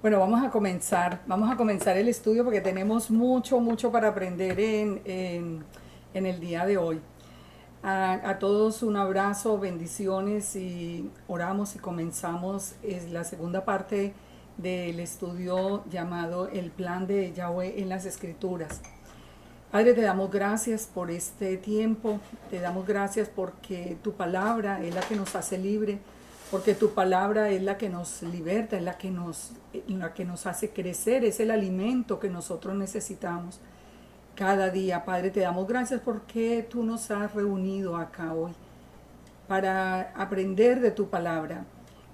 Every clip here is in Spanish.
Bueno, vamos a comenzar el estudio porque tenemos mucho para aprender en el día de hoy. A todos un abrazo, bendiciones y oramos y comenzamos es la segunda parte del estudio llamado El plan de Yahweh en las Escrituras. Padre, te damos gracias por este tiempo, te damos gracias porque tu palabra es la que nos hace libre, porque tu palabra es la que nos liberta, es la que nos hace crecer, es el alimento que nosotros necesitamos cada día. Padre, te damos gracias porque tú nos has reunido acá hoy para aprender de tu palabra.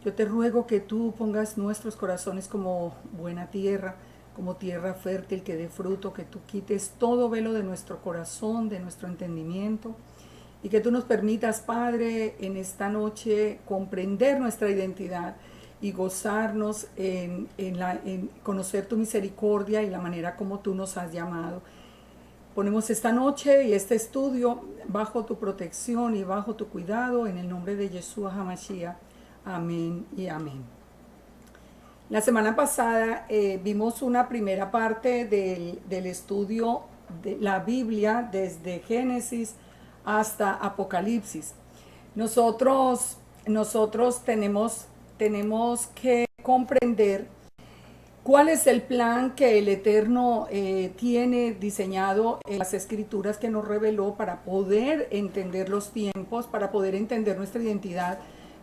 Yo te ruego que tú pongas nuestros corazones como buena tierra, como tierra fértil que dé fruto, que tú quites todo velo de nuestro corazón, de nuestro entendimiento, y que tú nos permitas, Padre, en esta noche comprender nuestra identidad y gozarnos en conocer tu misericordia y la manera como tú nos has llamado. Ponemos esta noche y este estudio bajo tu protección y bajo tu cuidado en el nombre de Yeshua HaMashiach. Amén y amén. La semana pasada vimos una primera parte del estudio de la Biblia desde Génesis hasta Apocalipsis. Nosotros tenemos que comprender cuál es el plan que el Eterno tiene diseñado en las Escrituras que nos reveló para poder entender los tiempos, para poder entender nuestra identidad,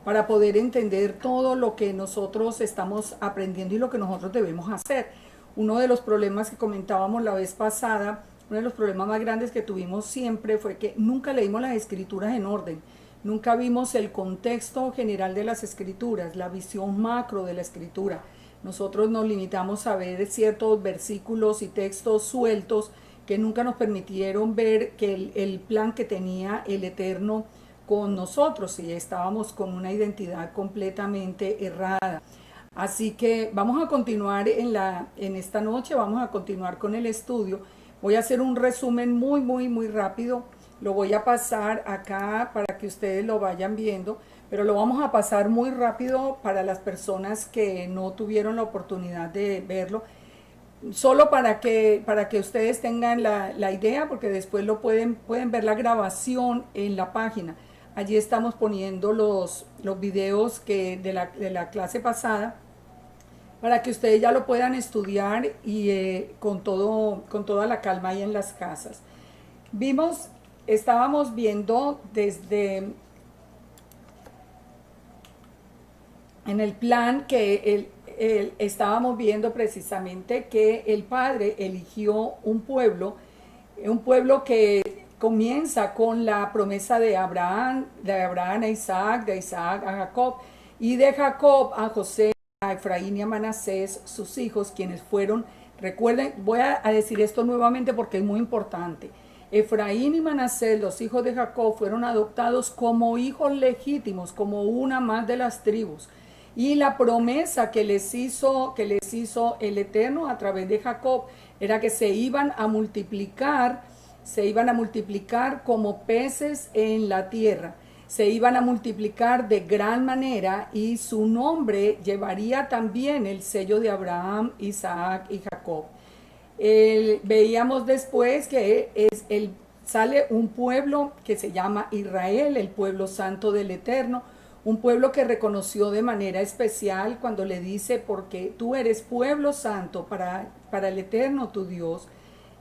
para poder entender todo lo que nosotros estamos aprendiendo y lo que nosotros debemos hacer. Uno de los problemas que comentábamos la vez pasada, uno de los problemas más grandes que tuvimos siempre fue que nunca leímos las Escrituras en orden. Nunca vimos el contexto general de las Escrituras, la visión macro de la Escritura. Nosotros nos limitamos a ver ciertos versículos y textos sueltos que nunca nos permitieron ver que el plan que tenía el Eterno con nosotros, y estábamos con una identidad completamente errada. Así que vamos a continuar en esta noche, vamos a continuar con el estudio. Voy a hacer un resumen muy rápido. Lo voy a pasar acá para que ustedes lo vayan viendo, pero lo vamos a pasar muy rápido para las personas que no tuvieron la oportunidad de verlo. Solo para que ustedes tengan la idea, porque después pueden ver la grabación en la página. Allí estamos poniendo los videos de la clase pasada para que ustedes ya lo puedan estudiar y con toda la calma ahí en las casas. Estábamos viendo desde en el plan que estábamos viendo precisamente que el Padre eligió un pueblo que comienza con la promesa de Abraham a Isaac, de Isaac a Jacob, y de Jacob a José, a Efraín y a Manasés, sus hijos, quienes fueron, recuerden, voy a decir esto nuevamente porque es muy importante. Efraín y Manasés, los hijos de Jacob, fueron adoptados como hijos legítimos, como una más de las tribus. Y la promesa que les hizo el Eterno a través de Jacob era que se iban a multiplicar como peces en la tierra, se iban a multiplicar de gran manera y su nombre llevaría también el sello de Abraham, Isaac y Jacob. Veíamos después que sale un pueblo que se llama Israel, el pueblo santo del Eterno, un pueblo que reconoció de manera especial cuando le dice, porque tú eres pueblo santo para el Eterno tu Dios,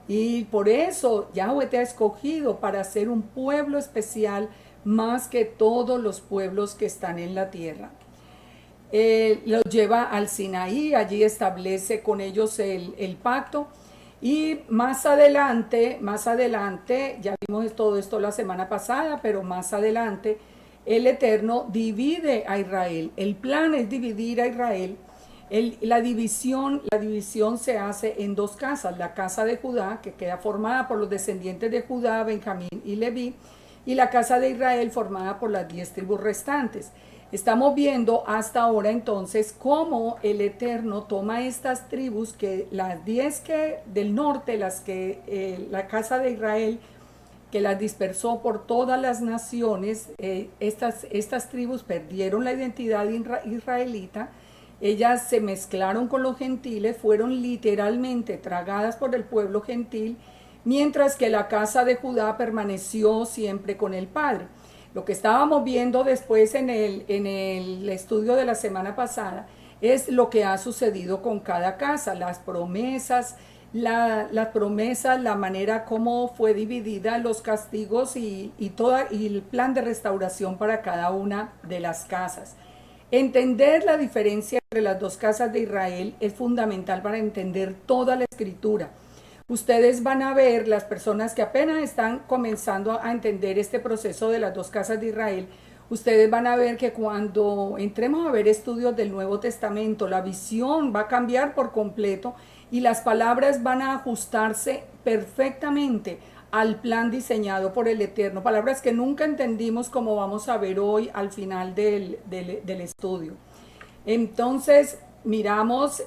y por eso Yahweh te ha escogido para ser un pueblo especial más que todos los pueblos que están en la tierra. Los lleva al Sinaí, allí establece con ellos el pacto. Y más adelante, ya vimos todo esto la semana pasada, pero más adelante el Eterno divide a Israel. El plan es dividir a Israel. La división se hace en dos casas, la casa de Judá, que queda formada por los descendientes de Judá, Benjamín y Leví, y la casa de Israel formada por las 10 tribus restantes. Estamos viendo hasta ahora entonces cómo el Eterno toma estas tribus, que las 10 que del norte, la casa de Israel, que las dispersó por todas las naciones, estas tribus perdieron la identidad israelita, ellas se mezclaron con los gentiles, fueron literalmente tragadas por el pueblo gentil, mientras que la casa de Judá permaneció siempre con el Padre. Lo que estábamos viendo después en el estudio de la semana pasada es lo que ha sucedido con cada casa, las promesas, la manera como fue dividida, los castigos y el plan de restauración para cada una de las casas. Entender la diferencia entre las dos casas de Israel es fundamental para entender toda la escritura. Ustedes van a ver, las personas que apenas están comenzando a entender este proceso de las dos casas de Israel, ustedes van a ver que cuando entremos a ver estudios del Nuevo Testamento, la visión va a cambiar por completo y las palabras van a ajustarse perfectamente al plan diseñado por el Eterno. Palabras que nunca entendimos, como vamos a ver hoy al final del estudio. Entonces,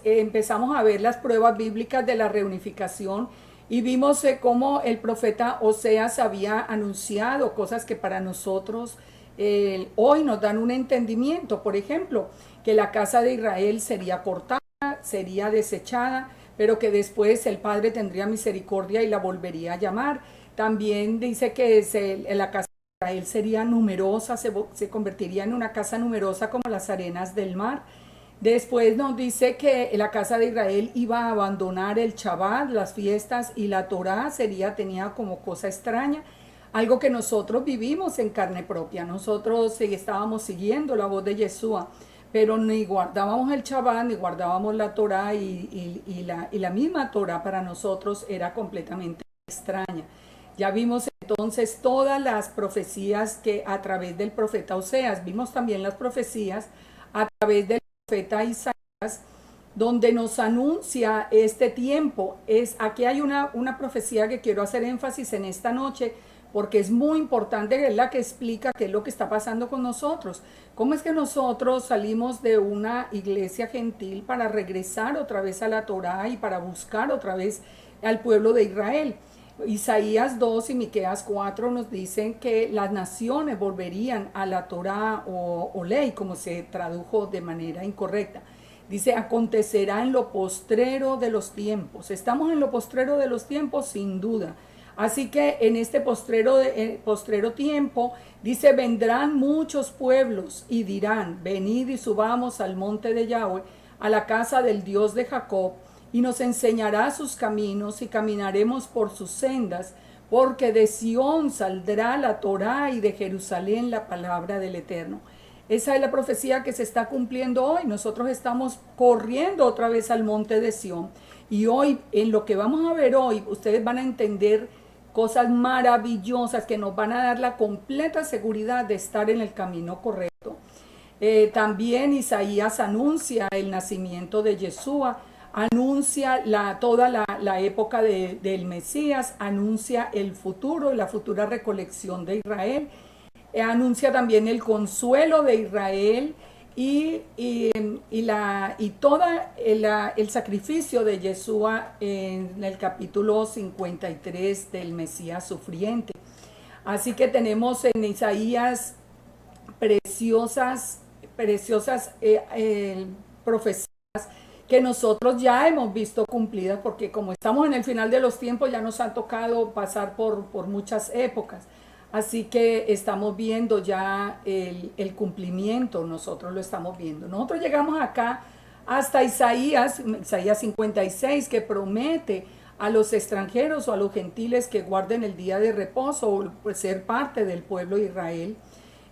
empezamos a ver las pruebas bíblicas de la reunificación y vimos cómo el profeta Oseas había anunciado cosas que para nosotros hoy nos dan un entendimiento. Por ejemplo, que la casa de Israel sería cortada, sería desechada, pero que después el Padre tendría misericordia y la volvería a llamar. También dice que la casa de Israel sería numerosa, se convertiría en una casa numerosa como las arenas del mar. Después nos dice que la casa de Israel iba a abandonar el Shabbat, las fiestas, y la Torá tenía como cosa extraña, algo que nosotros vivimos en carne propia. Nosotros estábamos siguiendo la voz de Yeshua, pero ni guardábamos el Shabbat, ni guardábamos la Torá, y la misma Torá para nosotros era completamente extraña. Ya vimos entonces todas las profecías que a través del profeta Oseas, vimos también las profecías a través del profeta Isaías, donde nos anuncia este tiempo. Aquí hay una profecía que quiero hacer énfasis en esta noche, porque es muy importante, es la que explica qué es lo que está pasando con nosotros. ¿Cómo es que nosotros salimos de una iglesia gentil para regresar otra vez a la Torá y para buscar otra vez al pueblo de Israel? Isaías 2 y Miqueas 4 nos dicen que las naciones volverían a la Torá o ley, como se tradujo de manera incorrecta. Dice, acontecerá en lo postrero de los tiempos. Estamos en lo postrero de los tiempos, sin duda. Así que en este postrero tiempo, dice, vendrán muchos pueblos y dirán, venid y subamos al monte de Yahweh, a la casa del Dios de Jacob, y nos enseñará sus caminos y caminaremos por sus sendas, porque de Sión saldrá la Torá y de Jerusalén la palabra del Eterno. Esa es la profecía que se está cumpliendo hoy. Nosotros estamos corriendo otra vez al monte de Sión. Y hoy, en lo que vamos a ver hoy, ustedes van a entender cosas maravillosas que nos van a dar la completa seguridad de estar en el camino correcto. También Isaías anuncia el nacimiento de Yeshua, anuncia toda la época del Mesías, anuncia el futuro, la futura recolección de Israel, anuncia también el consuelo de Israel y todo el sacrificio de Yeshua en el capítulo 53 del Mesías sufriente. Así que tenemos en Isaías preciosas profecías que nosotros ya hemos visto cumplidas, porque como estamos en el final de los tiempos, ya nos han tocado pasar por muchas épocas. Así que estamos viendo ya el cumplimiento, nosotros lo estamos viendo. Nosotros llegamos acá hasta Isaías 56, que promete a los extranjeros o a los gentiles que guarden el día de reposo, o pues, ser parte del pueblo de Israel,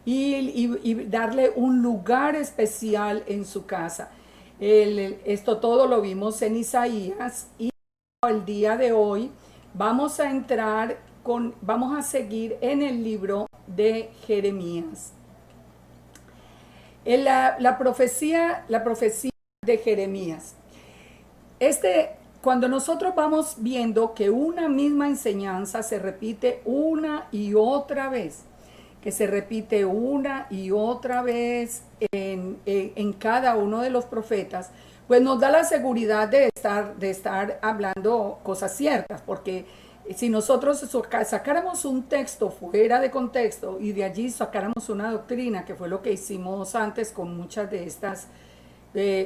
y darle un lugar especial en su casa. Esto todo lo vimos en Isaías, y el día de hoy vamos a seguir en el libro de Jeremías. La profecía de Jeremías. Cuando nosotros vamos viendo que una misma enseñanza se repite una y otra vez, en cada uno de los profetas, pues nos da la seguridad de estar hablando cosas ciertas, porque si nosotros sacáramos un texto fuera de contexto y de allí sacáramos una doctrina, que fue lo que hicimos antes con muchas de estas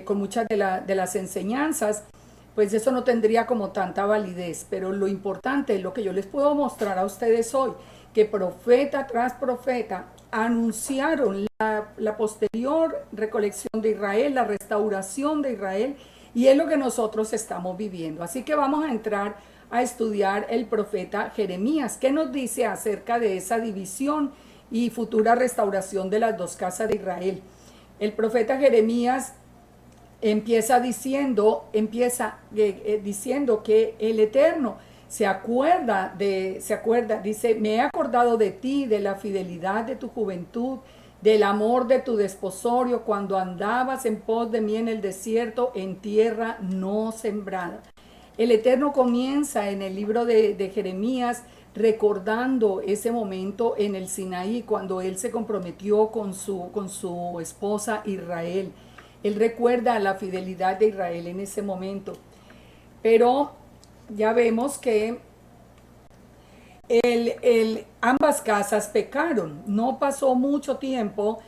con muchas de las enseñanzas, pues eso no tendría como tanta validez. Pero lo importante, lo que yo les puedo mostrar a ustedes hoy, que profeta tras profeta anunciaron la posterior recolección de Israel, la restauración de Israel, y es lo que nosotros estamos viviendo. Así que vamos a entrar a estudiar el profeta Jeremías, que nos dice acerca de esa división y futura restauración de las dos casas de Israel. El profeta Jeremías diciendo que el Eterno se acuerda, dice, me he acordado de ti, de la fidelidad de tu juventud, del amor de tu desposorio, cuando andabas en pos de mí en el desierto, en tierra no sembrada. El Eterno comienza en el libro de Jeremías recordando ese momento en el Sinaí, cuando él se comprometió con su esposa Israel. Él recuerda la fidelidad de Israel en ese momento. Pero ya vemos que ambas casas pecaron. No pasó mucho tiempo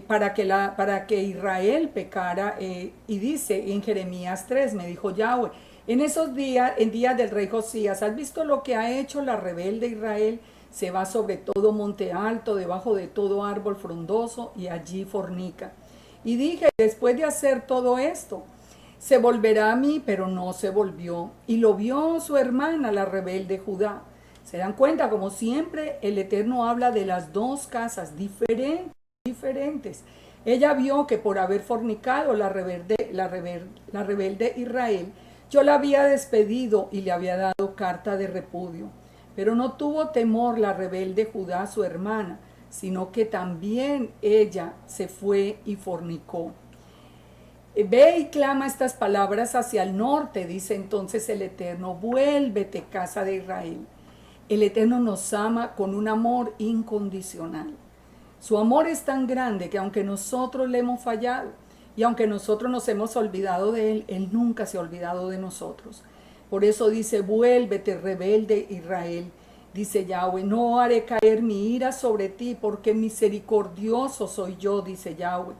para que Israel pecara. Y dice en Jeremías 3, me dijo Yahweh, en esos días, en días del rey Josías, ¿has visto lo que ha hecho la rebelde Israel? Se va sobre todo monte alto, debajo de todo árbol frondoso, y allí fornica. Y dije, después de hacer todo esto, se volverá a mí, pero no se volvió. Y lo vio su hermana, la rebelde Judá. Se dan cuenta, como siempre, el Eterno habla de las dos casas diferentes. Ella vio que por haber fornicado la rebelde Israel, yo la había despedido y le había dado carta de repudio. Pero no tuvo temor la rebelde Judá, su hermana, sino que también ella se fue y fornicó. Ve y clama estas palabras hacia el norte, dice entonces el Eterno, vuélvete, casa de Israel. El Eterno nos ama con un amor incondicional. Su amor es tan grande que aunque nosotros le hemos fallado y aunque nosotros nos hemos olvidado de Él, Él nunca se ha olvidado de nosotros. Por eso dice, vuélvete, rebelde Israel. Dice Yahweh, no haré caer mi ira sobre ti, porque misericordioso soy yo, dice Yahweh.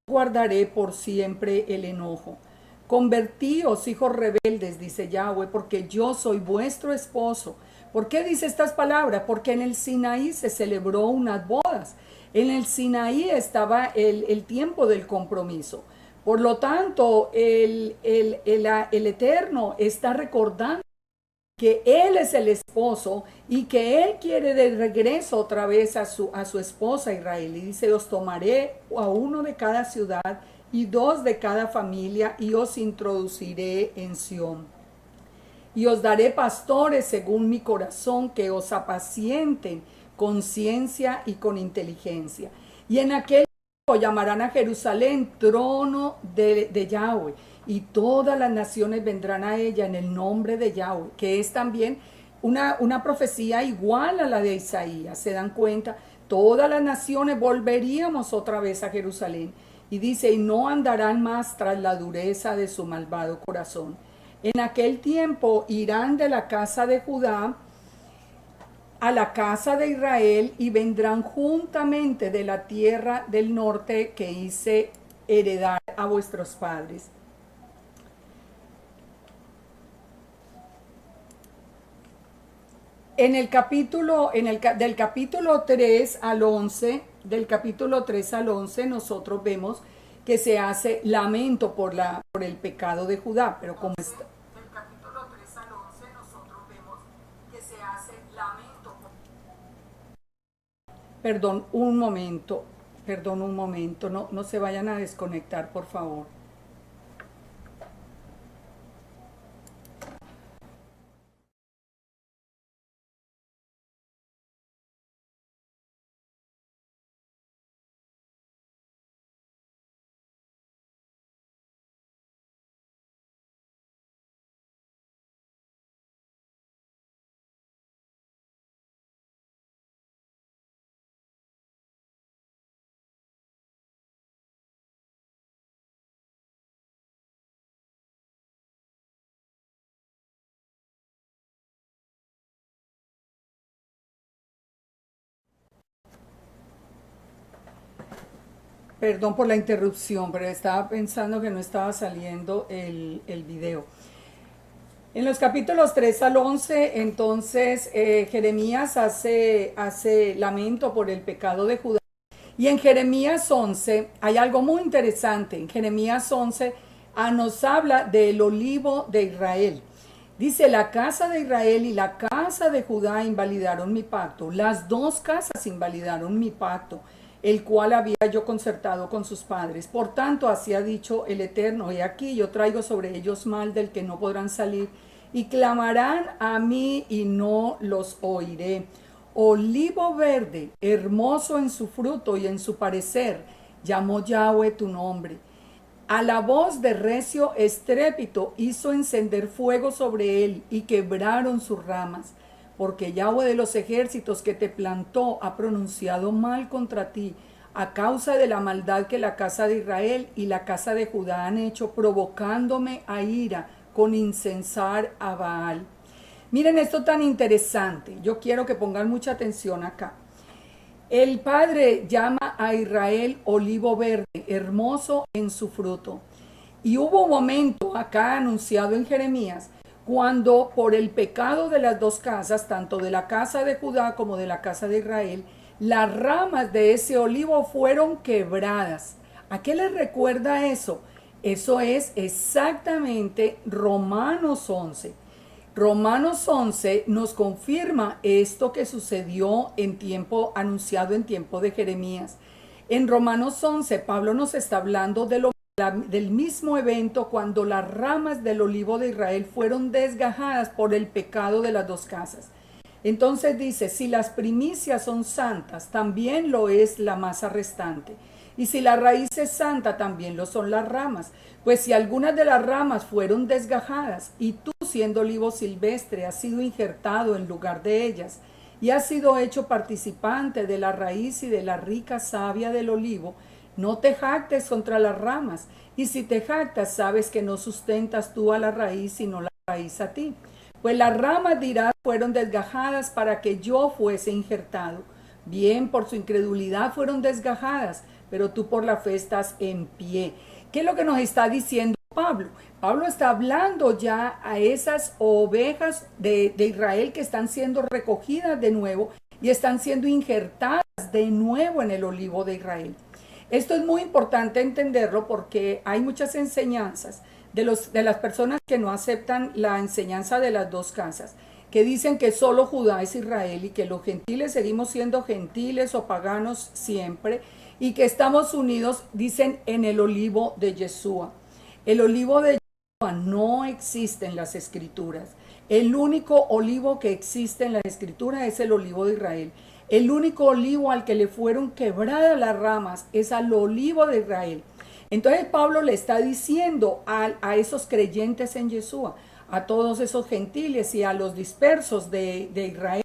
Guardaré por siempre el enojo. Convertíos, hijos rebeldes, dice Yahweh, porque yo soy vuestro esposo. ¿Por qué dice estas palabras? Porque en el Sinaí se celebró unas bodas. En el Sinaí estaba el tiempo del compromiso. Por lo tanto, el Eterno está recordando que Él es el esposo y que Él quiere de regreso otra vez a su esposa Israel. Y dice, os tomaré a uno de cada ciudad y dos de cada familia y os introduciré en Sión. Y os daré pastores según mi corazón que os apacienten con ciencia y con inteligencia. Y en aquel tiempo llamarán a Jerusalén trono de Yahweh, y todas las naciones vendrán a ella en el nombre de Yahweh, que es también una profecía igual a la de Isaías. ¿Se dan cuenta? Todas las naciones volveríamos otra vez a Jerusalén. Y dice, y no andarán más tras la dureza de su malvado corazón. En aquel tiempo irán de la casa de Judá a la casa de Israel y vendrán juntamente de la tierra del norte que hice heredar a vuestros padres. En el capítulo, del capítulo 3 al 11, del capítulo 3 al 11, nosotros vemos que se hace lamento por el pecado de Judá, pero como está, del capítulo 3 al 11 nosotros vemos que se hace lamento. Perdón un momento, no se vayan a desconectar, por favor. Perdón por la interrupción, pero estaba pensando que no estaba saliendo el video. En los capítulos 3 al 11, entonces Jeremías hace lamento por el pecado de Judá. Y en Jeremías 11 hay algo muy interesante. En Jeremías 11 nos habla del olivo de Israel. Dice, la casa de Israel y la casa de Judá invalidaron mi pacto. Las dos casas invalidaron mi pacto, el cual había yo concertado con sus padres. Por tanto, así ha dicho el Eterno, he aquí, yo traigo sobre ellos mal del que no podrán salir, y clamarán a mí y no los oiré. Olivo verde, hermoso en su fruto y en su parecer, llamó Yahweh tu nombre. A la voz de recio estrépito hizo encender fuego sobre él y quebraron sus ramas, porque Yahweh de los ejércitos que te plantó ha pronunciado mal contra ti, a causa de la maldad que la casa de Israel y la casa de Judá han hecho, provocándome a ira con incensar a Baal. Miren esto tan interesante, yo quiero que pongan mucha atención acá. El Padre llama a Israel olivo verde, hermoso en su fruto. Y hubo un momento acá anunciado en Jeremías, cuando por el pecado de las dos casas, tanto de la casa de Judá como de la casa de Israel, las ramas de ese olivo fueron quebradas. ¿A qué les recuerda eso? Eso es exactamente Romanos 11. Romanos 11 nos confirma esto que sucedió en tiempo, anunciado en tiempo de Jeremías. En Romanos 11, Pablo nos está hablando del mismo evento cuando las ramas del olivo de Israel fueron desgajadas por el pecado de las dos casas. Entonces dice, si las primicias son santas, también lo es la masa restante. Y si la raíz es santa, también lo son las ramas. Pues si algunas de las ramas fueron desgajadas, y tú siendo olivo silvestre has sido injertado en lugar de ellas, y has sido hecho participante de la raíz y de la rica savia del olivo, no te jactes contra las ramas, y si te jactas, sabes que no sustentas tú a la raíz, sino la raíz a ti. Pues las ramas, dirás, fueron desgajadas para que yo fuese injertado. Bien, por su incredulidad fueron desgajadas, pero tú por la fe estás en pie. ¿Qué es lo que nos está diciendo Pablo? Pablo está hablando ya a esas ovejas de Israel que están siendo recogidas de nuevo y están siendo injertadas de nuevo en el olivo de Israel. Esto es muy importante entenderlo porque hay muchas enseñanzas de las personas que no aceptan la enseñanza de las dos casas, que dicen que solo Judá es Israel y que los gentiles seguimos siendo gentiles o paganos siempre, y que estamos unidos, dicen, en el olivo de Yeshua. El olivo de Yeshua no existe en las escrituras. El único olivo que existe en la escritura es el olivo de Israel. El único olivo al que le fueron quebradas las ramas es al olivo de Israel. Entonces Pablo le está diciendo a esos creyentes en Yeshua, a todos esos gentiles y a los dispersos de Israel,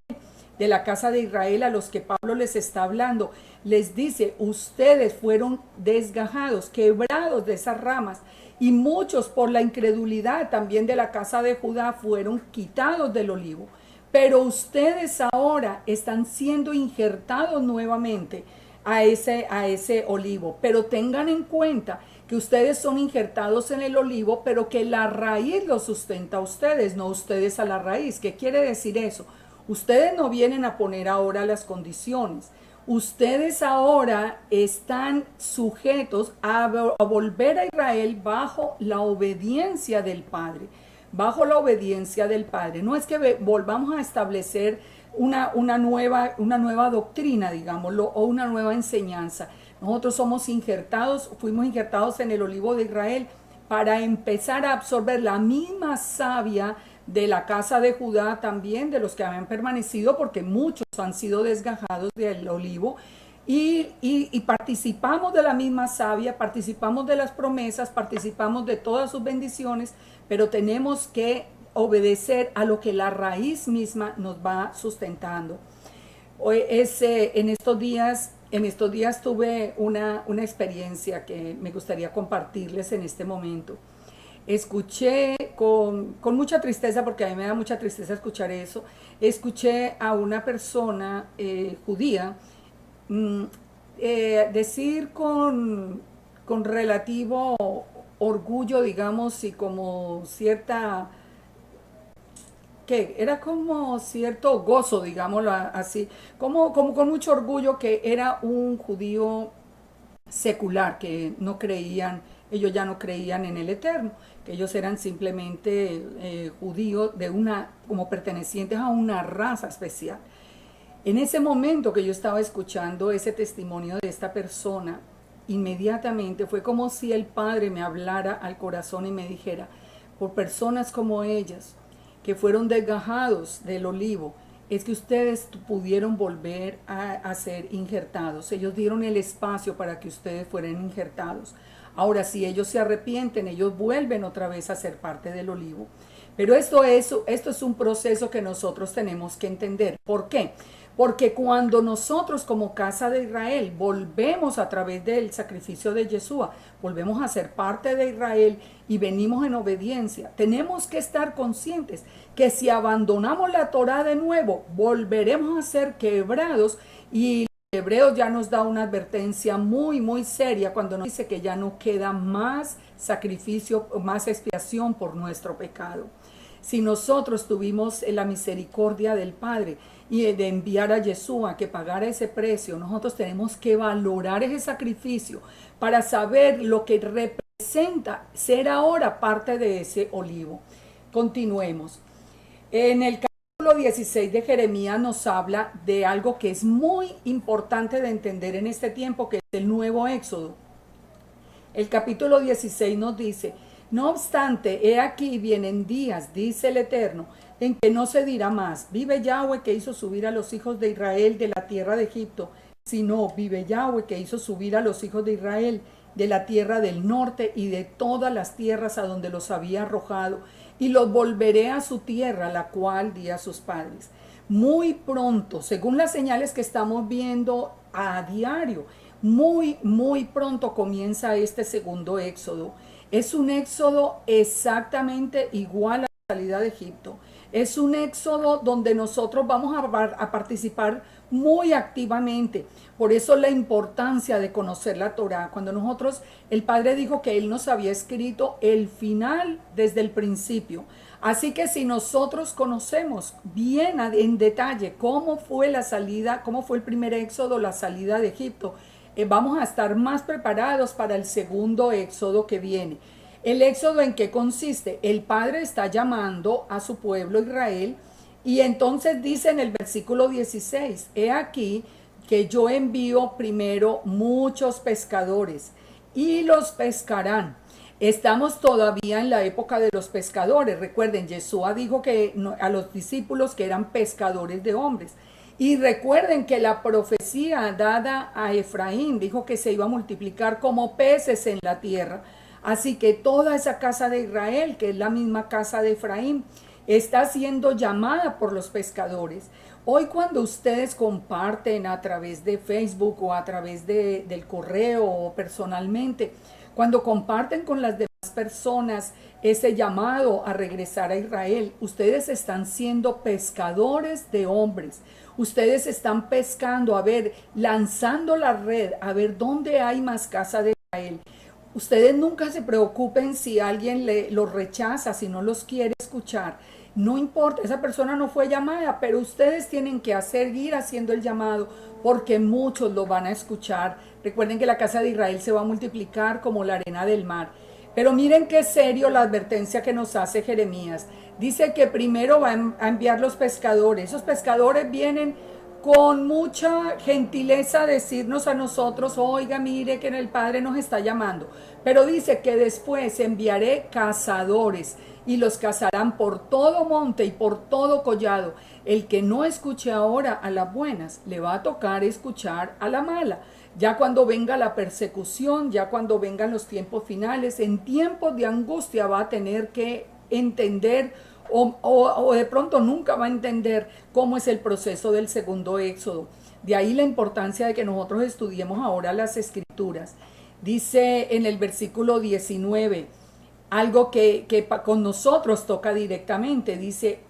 de la casa de Israel, a los que Pablo les está hablando, les dice, ustedes fueron desgajados, quebrados de esas ramas, y muchos por la incredulidad también de la casa de Judá fueron quitados del olivo. Pero ustedes ahora están siendo injertados nuevamente a ese olivo. Pero tengan en cuenta que ustedes son injertados en el olivo, pero que la raíz los sustenta a ustedes, no ustedes a la raíz. ¿Qué quiere decir eso? Ustedes no vienen a poner ahora las condiciones. Ustedes ahora están sujetos a volver a Israel bajo la obediencia del Padre. Bajo la obediencia del Padre. No es que volvamos a establecer una nueva doctrina, digámoslo, o una nueva enseñanza. Nosotros somos injertados, fuimos injertados en el olivo de Israel para empezar a absorber la misma savia de la casa de Judá también, de los que habían permanecido, porque muchos han sido desgajados del olivo, y participamos de la misma savia, participamos de las promesas, participamos de todas sus bendiciones, pero tenemos que obedecer a lo que la raíz misma nos va sustentando. Hoy en estos días tuve una experiencia que me gustaría compartirles en este momento. Escuché con mucha tristeza, porque a mí me da mucha tristeza escuchar eso, escuché a una persona judía decir con relativo orgullo, digamos, y como cierta, que era como cierto gozo, digámoslo así, como con mucho orgullo que era un judío secular, que no creían, ellos ya no creían en el Eterno, que ellos eran simplemente judíos de una, como pertenecientes a una raza especial. En ese momento que yo estaba escuchando ese testimonio de esta persona, inmediatamente fue como si el Padre me hablara al corazón y me dijera, por personas como ellas, que fueron desgajados del olivo, es que ustedes pudieron volver a ser injertados. Ellos dieron el espacio para que ustedes fueran injertados. Ahora, si ellos se arrepienten, ellos vuelven otra vez a ser parte del olivo. Pero esto es un proceso que nosotros tenemos que entender. ¿Por qué? Porque cuando nosotros como casa de Israel volvemos a través del sacrificio de Yeshua, volvemos a ser parte de Israel y venimos en obediencia, tenemos que estar conscientes que si abandonamos la Torá de nuevo, volveremos a ser quebrados, y Hebreos ya nos da una advertencia muy, muy seria cuando nos dice que ya no queda más sacrificio, más expiación por nuestro pecado. Si nosotros tuvimos la misericordia del Padre y de enviar a Yeshua que pagara ese precio, nosotros tenemos que valorar ese sacrificio para saber lo que representa ser ahora parte de ese olivo. Continuemos. En el capítulo 16 de Jeremías nos habla de algo que es muy importante de entender en este tiempo, que es el nuevo éxodo. El capítulo 16 nos dice, no obstante, he aquí vienen días, dice el Eterno, en que no se dirá más, vive Yahweh que hizo subir a los hijos de Israel de la tierra de Egipto, sino vive Yahweh que hizo subir a los hijos de Israel de la tierra del norte y de todas las tierras a donde los había arrojado, y los volveré a su tierra, la cual di a sus padres. Muy pronto, según las señales que estamos viendo a diario, muy pronto comienza este segundo éxodo. Es un éxodo exactamente igual a la salida de Egipto. Es un éxodo donde nosotros vamos a participar muy activamente. Por eso la importancia de conocer la Torá. Cuando nosotros, el Padre dijo que Él nos había escrito el final desde el principio. Así que si nosotros conocemos bien en detalle cómo fue la salida, cómo fue el primer éxodo, la salida de Egipto, vamos a estar más preparados para el segundo éxodo que viene. El éxodo, ¿en qué consiste? El Padre está llamando a su pueblo Israel, y entonces dice en el versículo 16, he aquí que yo envío primero muchos pescadores y los pescarán. Estamos todavía en la época de los pescadores. Recuerden, Yeshua dijo que a los discípulos que eran pescadores de hombres. Y recuerden que la profecía dada a Efraín dijo que se iba a multiplicar como peces en la tierra. Así que toda esa casa de Israel, que es la misma casa de Efraín, está siendo llamada por los pescadores. Hoy cuando ustedes comparten a través de Facebook o a través del correo o personalmente, cuando comparten con las demás personas ese llamado a regresar a Israel, ustedes están siendo pescadores de hombres. Ustedes están pescando, a ver, lanzando la red, a ver dónde hay más casa de Israel. Ustedes nunca se preocupen si alguien los rechaza, si no los quiere escuchar. No importa, esa persona no fue llamada, pero ustedes tienen que seguir haciendo el llamado, porque muchos lo van a escuchar. Recuerden que la casa de Israel se va a multiplicar como la arena del mar. Pero miren qué serio la advertencia que nos hace Jeremías. Dice que primero va a enviar los pescadores. Esos pescadores vienen con mucha gentileza a decirnos a nosotros, oiga, mire que el Padre nos está llamando. Pero dice que después enviaré cazadores y los cazarán por todo monte y por todo collado. El que no escuche ahora a las buenas, le va a tocar escuchar a la mala. Ya cuando venga la persecución, ya cuando vengan los tiempos finales, en tiempos de angustia va a tener que entender o de pronto nunca va a entender cómo es el proceso del segundo éxodo. De ahí la importancia de que nosotros estudiemos ahora las escrituras. Dice en el versículo 19, algo que con nosotros toca directamente. Dice,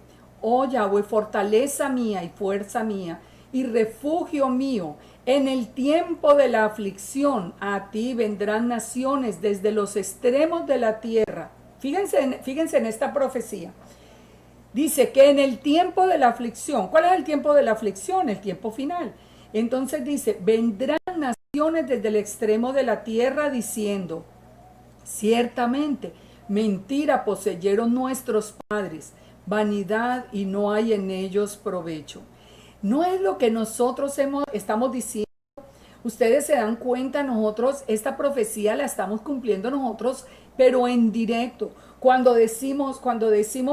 oh Yahweh, fortaleza mía y fuerza mía, y refugio mío. En el tiempo de la aflicción a ti vendrán naciones desde los extremos de la tierra. Fíjense en esta profecía. Dice que en el tiempo de la aflicción, ¿cuál es el tiempo de la aflicción? El tiempo final. Entonces dice, vendrán naciones desde el extremo de la tierra diciendo, ciertamente, mentira poseyeron nuestros padres, vanidad y no hay en ellos provecho. No es lo que nosotros estamos diciendo. Ustedes se dan cuenta, nosotros esta profecía la estamos cumpliendo nosotros, pero en directo. Cuando decimos,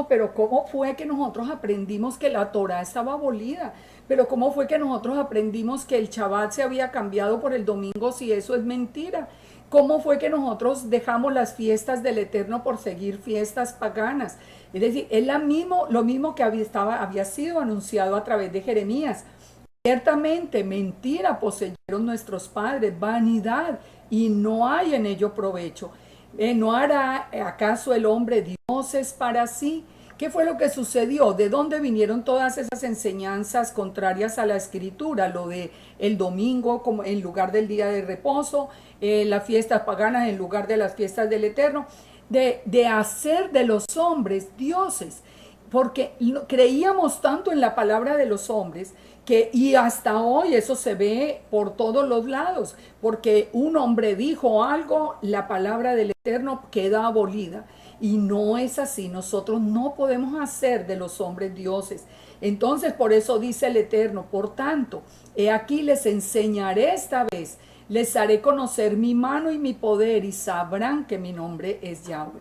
pero ¿cómo fue que nosotros aprendimos que la Torah estaba abolida? Pero ¿cómo fue que nosotros aprendimos que el Shabbat se había cambiado por el domingo si eso es mentira? ¿Cómo fue que nosotros dejamos las fiestas del Eterno por seguir fiestas paganas? Es decir, es lo mismo que había sido anunciado a través de Jeremías. Ciertamente, mentira poseyeron nuestros padres, vanidad, y no hay en ello provecho. ¿No hará acaso el hombre dioses para sí? ¿Qué fue lo que sucedió? ¿De dónde vinieron todas esas enseñanzas contrarias a la escritura? Lo de el domingo como en lugar del día de reposo, las fiestas paganas en lugar de las fiestas del Eterno, de hacer de los hombres dioses. Porque creíamos tanto en la palabra de los hombres y hasta hoy eso se ve por todos los lados, porque un hombre dijo algo, la palabra del Eterno queda abolida. Y no es así, nosotros no podemos hacer de los hombres dioses. Entonces por eso dice el Eterno, por tanto, he aquí les enseñaré esta vez, les haré conocer mi mano y mi poder y sabrán que mi nombre es Yahweh.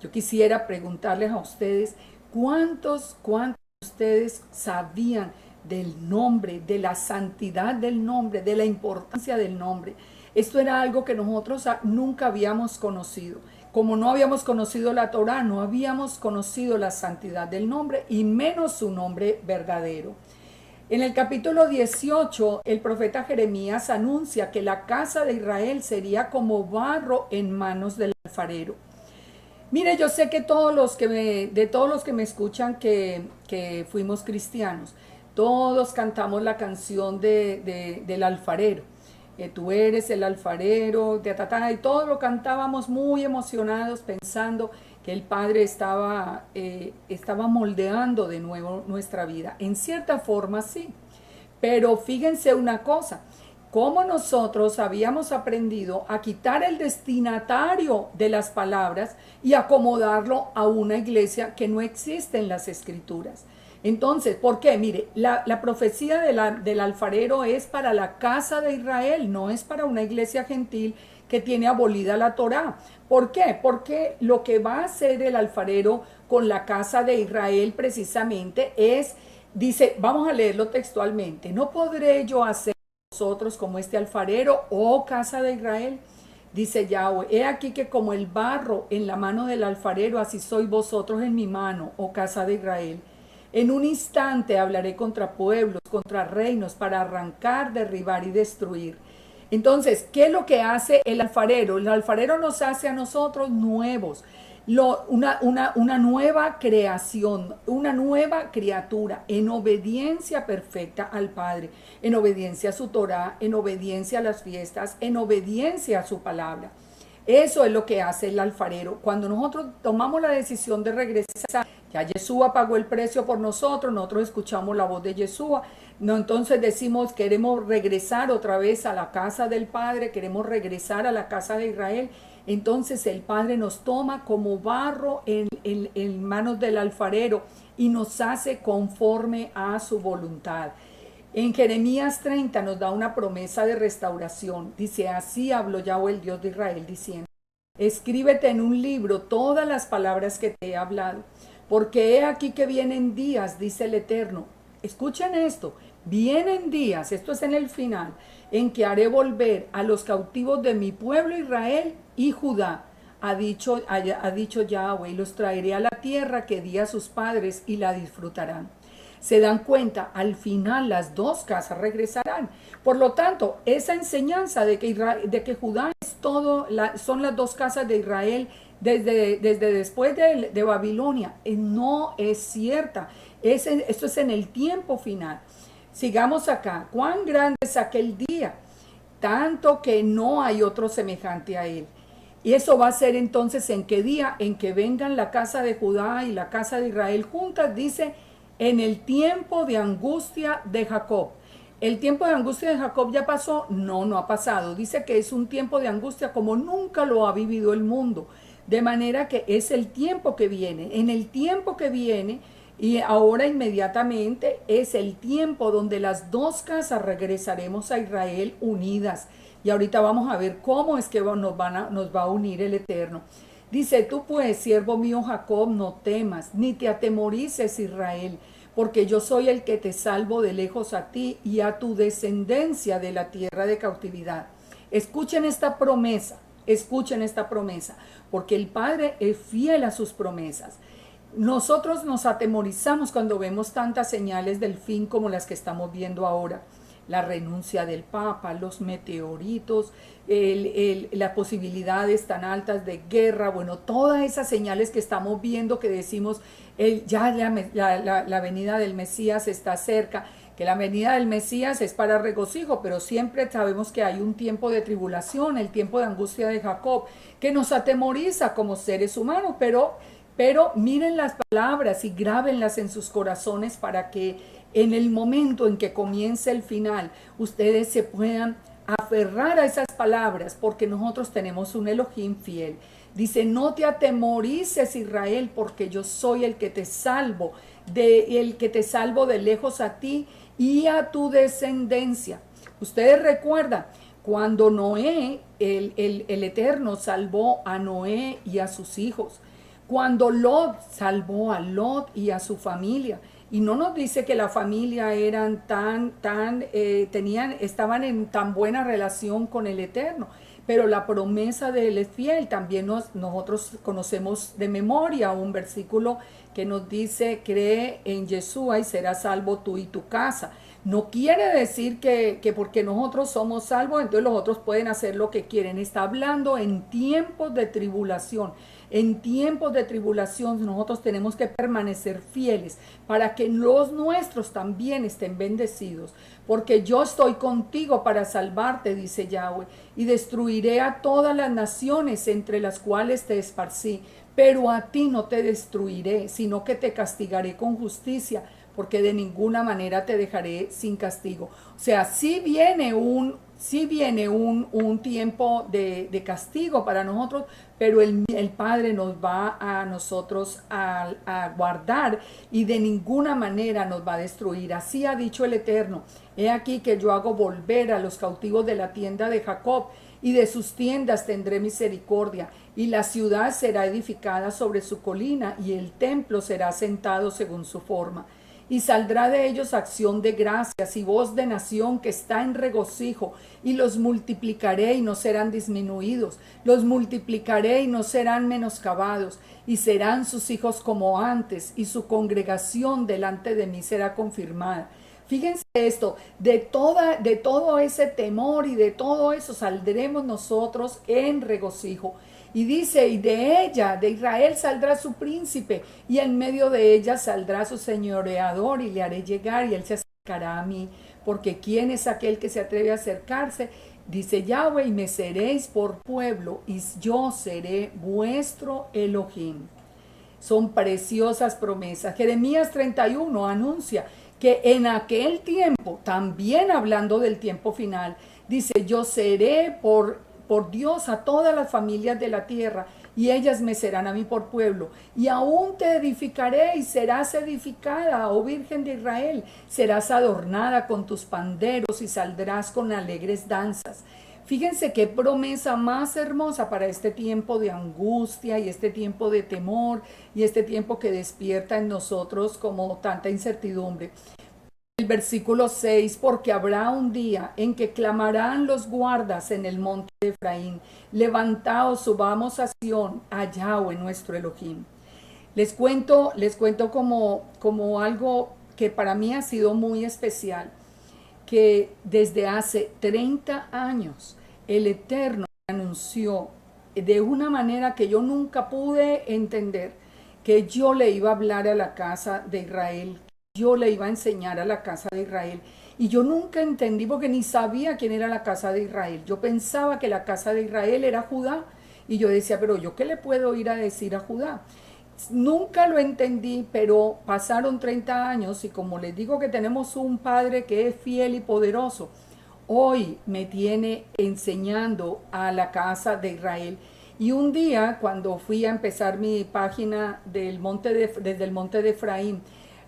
Yo quisiera preguntarles a ustedes, ¿cuántos de ustedes sabían del nombre, de la santidad del nombre, de la importancia del nombre? Esto era algo que nosotros nunca habíamos conocido. Como no habíamos conocido la Torá, no habíamos conocido la santidad del nombre y menos su nombre verdadero. En el capítulo 18, el profeta Jeremías anuncia que la casa de Israel sería como barro en manos del alfarero. Mire, yo sé que de todos los que me escuchan que fuimos cristianos, todos cantamos la canción del alfarero. Tú eres el alfarero, y todos lo cantábamos muy emocionados pensando que el Padre estaba moldeando de nuevo nuestra vida. En cierta forma sí, pero fíjense una cosa, cómo nosotros habíamos aprendido a quitar el destinatario de las palabras y acomodarlo a una iglesia que no existe en las Escrituras. Entonces, ¿por qué? Mire, la profecía del alfarero es para la casa de Israel, no es para una iglesia gentil que tiene abolida la Torá. ¿Por qué? Porque lo que va a hacer el alfarero con la casa de Israel precisamente dice, vamos a leerlo textualmente, no podré yo hacer vosotros como este alfarero, oh casa de Israel, dice Yahweh, he aquí que como el barro en la mano del alfarero, así sois vosotros en mi mano, oh casa de Israel. En un instante hablaré contra pueblos, contra reinos, para arrancar, derribar y destruir. Entonces, ¿qué es lo que hace el alfarero? El alfarero nos hace a nosotros nuevos, una nueva creación, una nueva criatura, en obediencia perfecta al Padre, en obediencia a su Torá, en obediencia a las fiestas, en obediencia a su palabra. Eso es lo que hace el alfarero. Cuando nosotros tomamos la decisión de regresar, ya Yeshua pagó el precio por nosotros escuchamos la voz de Yeshua, no, entonces decimos, queremos regresar otra vez a la casa del Padre, queremos regresar a la casa de Israel. Entonces el Padre nos toma como barro en manos del alfarero y nos hace conforme a su voluntad. En Jeremías 30 nos da una promesa de restauración. Dice, así habló Yahweh, el Dios de Israel, diciendo, escríbete en un libro todas las palabras que te he hablado, porque he aquí que vienen días, dice el Eterno. Escuchen esto, vienen días, esto es en el final, en que haré volver a los cautivos de mi pueblo Israel y Judá, ha dicho Yahweh, y los traeré a la tierra que di a sus padres y la disfrutarán. Se dan cuenta, al final las dos casas regresarán. Por lo tanto, esa enseñanza de que Judá es son las dos casas de Israel desde después de Babilonia, no es cierta. Esto es en el tiempo final. Sigamos acá. Cuán grande es aquel día, tanto que no hay otro semejante a él. Y eso va a ser entonces en qué día, en que vengan la casa de Judá y la casa de Israel juntas, dice, en el tiempo de angustia de Jacob. ¿El tiempo de angustia de Jacob ya pasó? No, no ha pasado. Dice que es un tiempo de angustia como nunca lo ha vivido el mundo. De manera que es el tiempo que viene. En el tiempo que viene, y ahora inmediatamente, es el tiempo donde las dos casas regresaremos a Israel unidas. Y ahorita vamos a ver cómo es que nos va a unir el Eterno. Dice, tú pues, siervo mío Jacob, no temas, ni te atemorices Israel, porque yo soy el que te salvo de lejos a ti y a tu descendencia de la tierra de cautividad. Escuchen esta promesa, porque el Padre es fiel a sus promesas. Nosotros nos atemorizamos cuando vemos tantas señales del fin como las que estamos viendo ahora. La renuncia del Papa, los meteoritos, las posibilidades tan altas de guerra, bueno, todas esas señales que estamos viendo que decimos, ya la venida del Mesías está cerca, que la venida del Mesías es para regocijo, pero siempre sabemos que hay un tiempo de tribulación, el tiempo de angustia de Jacob, que nos atemoriza como seres humanos, pero miren las palabras y grábenlas en sus corazones para que en el momento en que comience el final, ustedes se puedan aferrar a esas palabras, porque nosotros tenemos un Elohim fiel. Dice, no te atemorices Israel, porque yo soy el que te salvo, el que te salvo de lejos a ti y a tu descendencia. Ustedes recuerdan, cuando Noé, el Eterno salvó a Noé y a sus hijos, cuando Lot salvó a Lot y a su familia. Y no nos dice que la familia eran estaban en tan buena relación con el Eterno, pero la promesa de Él es fiel. También nosotros conocemos de memoria un versículo que nos dice, cree en Yeshua y serás salvo tú y tu casa. No quiere decir que porque nosotros somos salvos, entonces los otros pueden hacer lo que quieren. Está hablando en tiempos de tribulación. En tiempos de tribulación nosotros tenemos que permanecer fieles para que los nuestros también estén bendecidos. Porque yo estoy contigo para salvarte, dice Yahweh, y destruiré a todas las naciones entre las cuales te esparcí. Pero a ti no te destruiré, sino que te castigaré con justicia, porque de ninguna manera te dejaré sin castigo. O sea, sí viene un tiempo de castigo para nosotros, pero el Padre nos va a nosotros a guardar y de ninguna manera nos va a destruir. Así ha dicho el Eterno. He aquí que yo hago volver a los cautivos de la tienda de Jacob, y de sus tiendas tendré misericordia, y la ciudad será edificada sobre su colina, y el templo será sentado según su forma. Y saldrá de ellos acción de gracias y voz de nación que está en regocijo, y los multiplicaré y no serán disminuidos, los multiplicaré y no serán menoscabados, y serán sus hijos como antes, y su congregación delante de mí será confirmada. Fíjense esto, de todo ese temor y de todo eso saldremos nosotros en regocijo. Y dice, y de ella, de Israel, saldrá su príncipe, y en medio de ella saldrá su señoreador, y le haré llegar, y él se acercará a mí, porque ¿quién es aquel que se atreve a acercarse? Dice Yahweh, y me seréis por pueblo, y yo seré vuestro Elohim. Son preciosas promesas. Jeremías 31 anuncia que en aquel tiempo, también hablando del tiempo final, dice, yo seré por Dios a todas las familias de la tierra, y ellas me serán a mí por pueblo, y aún te edificaré y serás edificada, oh Virgen de Israel, serás adornada con tus panderos y saldrás con alegres danzas. Fíjense qué promesa más hermosa para este tiempo de angustia y este tiempo de temor y este tiempo que despierta en nosotros como tanta incertidumbre. El versículo 6, porque habrá un día en que clamarán los guardas en el monte de Efraín, levantaos, subamos a Sión, a Yahweh nuestro Elohim. Les cuento como algo que para mí ha sido muy especial, que desde hace 30 años el Eterno anunció de una manera que yo nunca pude entender, que yo le iba a hablar a la casa de Israel, yo le iba a enseñar a la casa de Israel, Y yo nunca entendí porque ni sabía quién era la casa de Israel. Yo pensaba que la casa de Israel era Judá. Y yo decía, pero yo qué le puedo ir a decir a Judá. Nunca lo entendí, pero pasaron 30 años y como les digo que tenemos un Padre que es fiel y poderoso, hoy me tiene enseñando a la casa de Israel. Y un día, cuando fui a empezar mi página desde el monte de Efraín,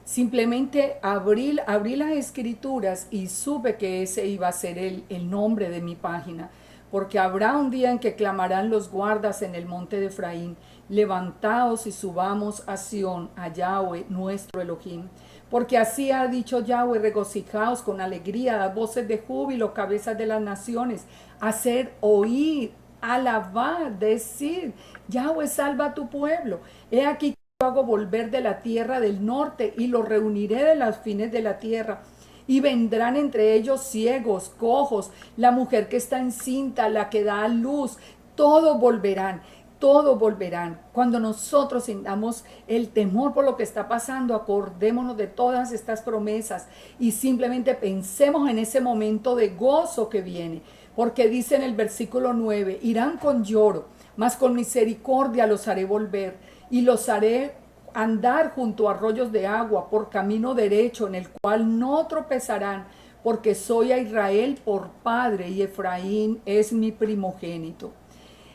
simplemente abrí las escrituras y supe que ese iba a ser el nombre de mi página. Porque habrá un día en que clamarán los guardas en el monte de Efraín, levantaos y subamos a Sión, a Yahweh, nuestro Elohim. Porque así ha dicho Yahweh, regocijaos con alegría, dad voces de júbilo, cabezas de las naciones, hacer oír, alabar, decir, Yahweh salva a tu pueblo. He aquí que yo hago volver de la tierra del norte y los reuniré de las fines de la tierra. Y vendrán entre ellos ciegos, cojos, la mujer que está encinta, la que da a luz, todos volverán. Todos volverán. Cuando nosotros sintamos el temor por lo que está pasando, acordémonos de todas estas promesas y simplemente pensemos en ese momento de gozo que viene. Porque dice en el versículo 9, irán con lloro, mas con misericordia los haré volver y los haré andar junto a arroyos de agua por camino derecho en el cual no tropezarán, porque soy a Israel por padre y Efraín es mi primogénito.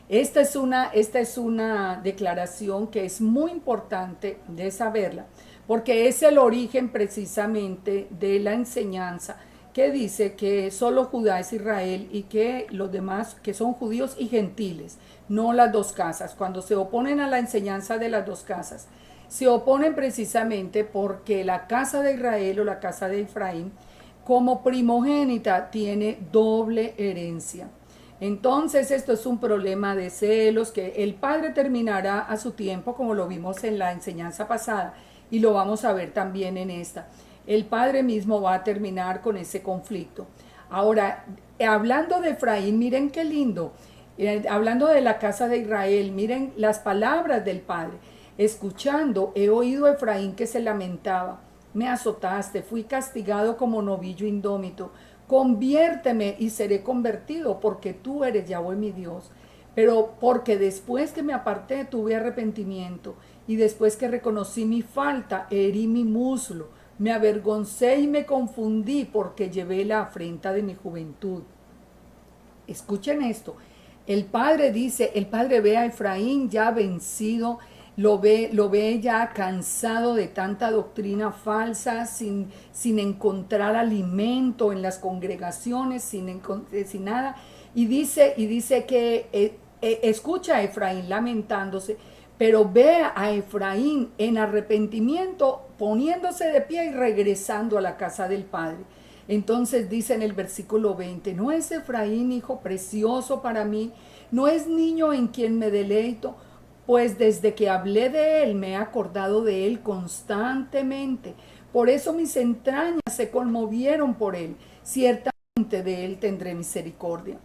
Esta es una declaración que es muy importante de saberla, porque es el origen precisamente de la enseñanza que dice que solo Judá es Israel y que los demás que son judíos y gentiles, no las dos casas. Cuando se oponen a la enseñanza de las dos casas, se oponen precisamente porque la casa de Israel o la casa de Efraín como primogénita tiene doble herencia. Entonces esto es un problema de celos que el padre terminará a su tiempo, como lo vimos en la enseñanza pasada y lo vamos a ver también en esta. El padre mismo va a terminar con ese conflicto. Ahora, hablando de Efraín, miren qué lindo. Hablando de la casa de Israel, miren las palabras del padre. Escuchando, he oído a Efraín que se lamentaba. Me azotaste, fui castigado como novillo indómito. Conviérteme y seré convertido, porque tú eres Yahweh mi Dios. Pero porque después que me aparté tuve arrepentimiento, y después que reconocí mi falta, herí mi muslo, me avergoncé y me confundí porque llevé la afrenta de mi juventud. Escuchen esto. El padre dice, el padre ve a Efraín ya vencido, lo ve ya cansado de tanta doctrina falsa, sin encontrar alimento en las congregaciones, sin nada. Y dice que escucha a Efraín lamentándose, pero ve a Efraín en arrepentimiento, poniéndose de pie y regresando a la casa del padre. Entonces dice en el versículo 20, ¿no es Efraín hijo precioso para mí? ¿No es niño en quien me deleito? Pues desde que hablé de él me he acordado de él constantemente. Por eso mis entrañas se conmovieron por él. Ciertamente de él tendré misericordia.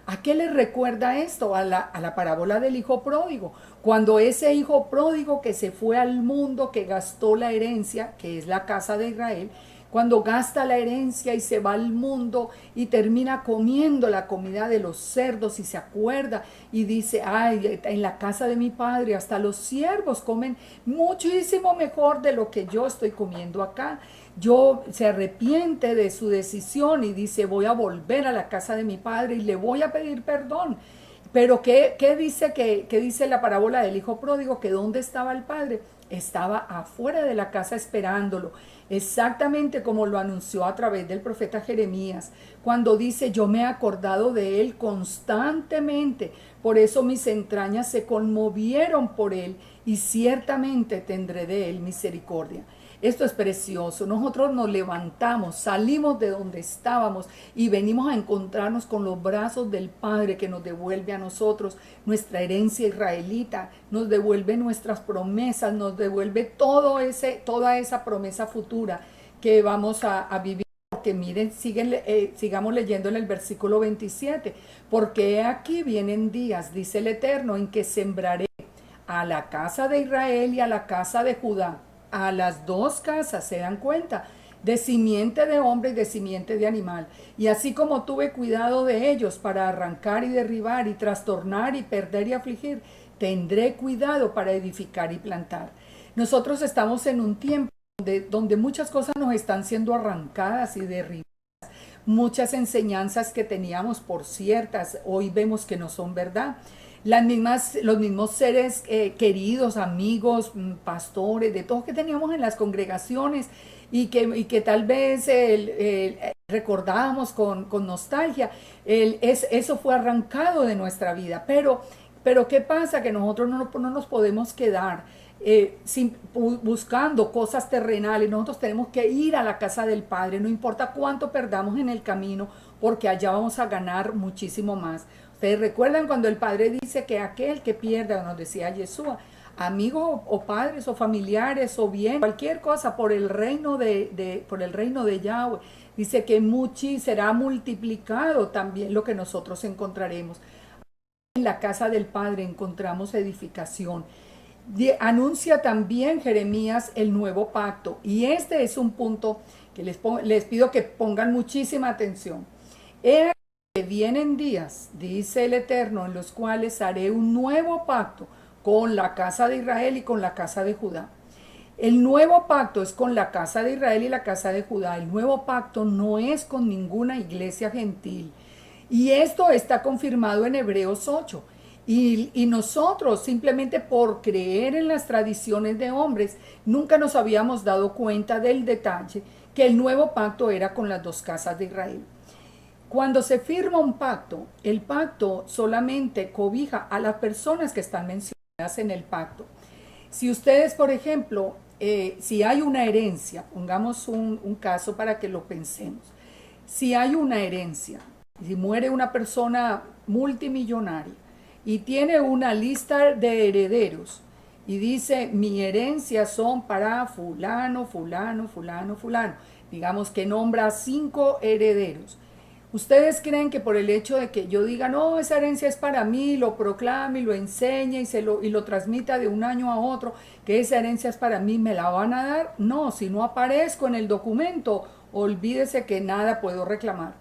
¿A qué le recuerda esto? A la parábola del hijo pródigo. Cuando ese hijo pródigo que se fue al mundo, que gastó la herencia, que es la casa de Israel, cuando gasta la herencia y se va al mundo y termina comiendo la comida de los cerdos y se acuerda y dice, ay, en la casa de mi padre hasta los siervos comen muchísimo mejor de lo que yo estoy comiendo acá. Se arrepiente de su decisión y dice, voy a volver a la casa de mi padre y le voy a pedir perdón. Pero ¿qué dice la parábola del hijo pródigo? Que ¿dónde estaba el padre? Estaba afuera de la casa esperándolo, exactamente como lo anunció a través del profeta Jeremías, cuando dice, yo me he acordado de él constantemente, por eso mis entrañas se conmovieron por él, y ciertamente tendré de él misericordia. Esto es precioso. Nosotros nos levantamos, salimos de donde estábamos y venimos a encontrarnos con los brazos del Padre que nos devuelve a nosotros nuestra herencia israelita, nos devuelve nuestras promesas, nos devuelve toda esa promesa futura que vamos a vivir. Porque miren, sigamos leyendo en el versículo 27. Porque aquí vienen días, dice el Eterno, en que sembraré a la casa de Israel y a la casa de Judá, a las dos casas, ¿se dan cuenta? de simiente de hombre y de simiente de animal. Y así como tuve cuidado de ellos para arrancar y derribar y trastornar y perder y afligir, tendré cuidado para edificar y plantar. Nosotros estamos en un tiempo donde muchas cosas nos están siendo arrancadas y derribadas. Muchas enseñanzas que teníamos por ciertas, hoy vemos que no son verdad. Los mismos seres queridos, amigos, pastores, de todos que teníamos en las congregaciones y que tal vez recordábamos con nostalgia, eso fue arrancado de nuestra vida. Pero ¿qué pasa? Que nosotros no nos podemos quedar buscando cosas terrenales. Nosotros tenemos que ir a la casa del Padre, no importa cuánto perdamos en el camino, porque allá vamos a ganar muchísimo más. Ustedes recuerdan cuando el Padre dice que aquel que pierda, nos decía Yeshua, amigos o padres o familiares o bien, cualquier cosa por el reino por el reino de Yahweh, dice que será multiplicado también lo que nosotros encontraremos. En la casa del Padre encontramos edificación. Anuncia también Jeremías el nuevo pacto, y este es un punto que les pido que pongan muchísima atención. He que vienen días, dice el Eterno, en los cuales haré un nuevo pacto con la casa de Israel y con la casa de Judá. El nuevo pacto es con la casa de Israel y la casa de Judá. El nuevo pacto no es con ninguna iglesia gentil. Y esto está confirmado en Hebreos 8. Y nosotros, simplemente por creer en las tradiciones de hombres, nunca nos habíamos dado cuenta del detalle que el nuevo pacto era con las dos casas de Israel. Cuando se firma un pacto, el pacto solamente cobija a las personas que están mencionadas en el pacto. Si ustedes, por ejemplo, si hay una herencia, pongamos un caso para que lo pensemos. Si hay una herencia, si muere una persona multimillonaria y tiene una lista de herederos y dice, mi herencia son para fulano, fulano, fulano, fulano. Digamos que nombra 5 herederos. ¿Ustedes creen que por el hecho de que yo diga, no, esa herencia es para mí, lo proclame y lo enseñe y lo transmita de un año a otro, que esa herencia es para mí, me la van a dar? No, si no aparezco en el documento, olvídese que nada puedo reclamar.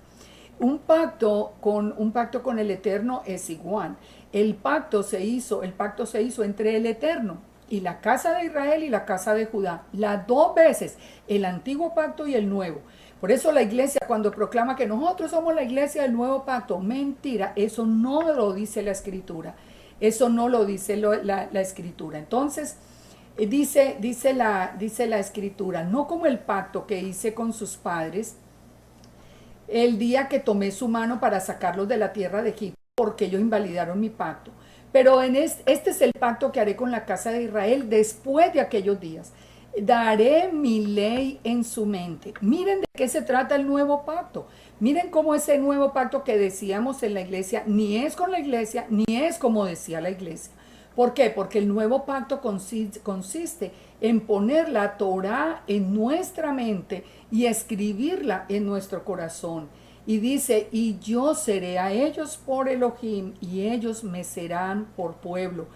Un pacto con el Eterno es igual. El pacto se hizo entre el Eterno y la casa de Israel y la casa de Judá. Las 2 veces, el antiguo pacto y el nuevo. Por eso la iglesia cuando proclama que nosotros somos la iglesia del nuevo pacto, mentira, eso no lo dice la escritura. Eso no lo dice la escritura. Entonces, dice la escritura, no como el pacto que hice con sus padres, el día que tomé su mano para sacarlos de la tierra de Egipto, porque ellos invalidaron mi pacto. Pero este es el pacto que haré con la casa de Israel después de aquellos días. Daré mi ley en su mente. Miren de qué se trata el nuevo pacto. Miren cómo ese nuevo pacto que decíamos en la iglesia ni es con la iglesia, ni es como decía la iglesia. ¿Por qué? Porque el nuevo pacto consiste en poner la Torá en nuestra mente y escribirla en nuestro corazón. Y dice, y yo seré a ellos por Elohim, y ellos me serán por pueblo.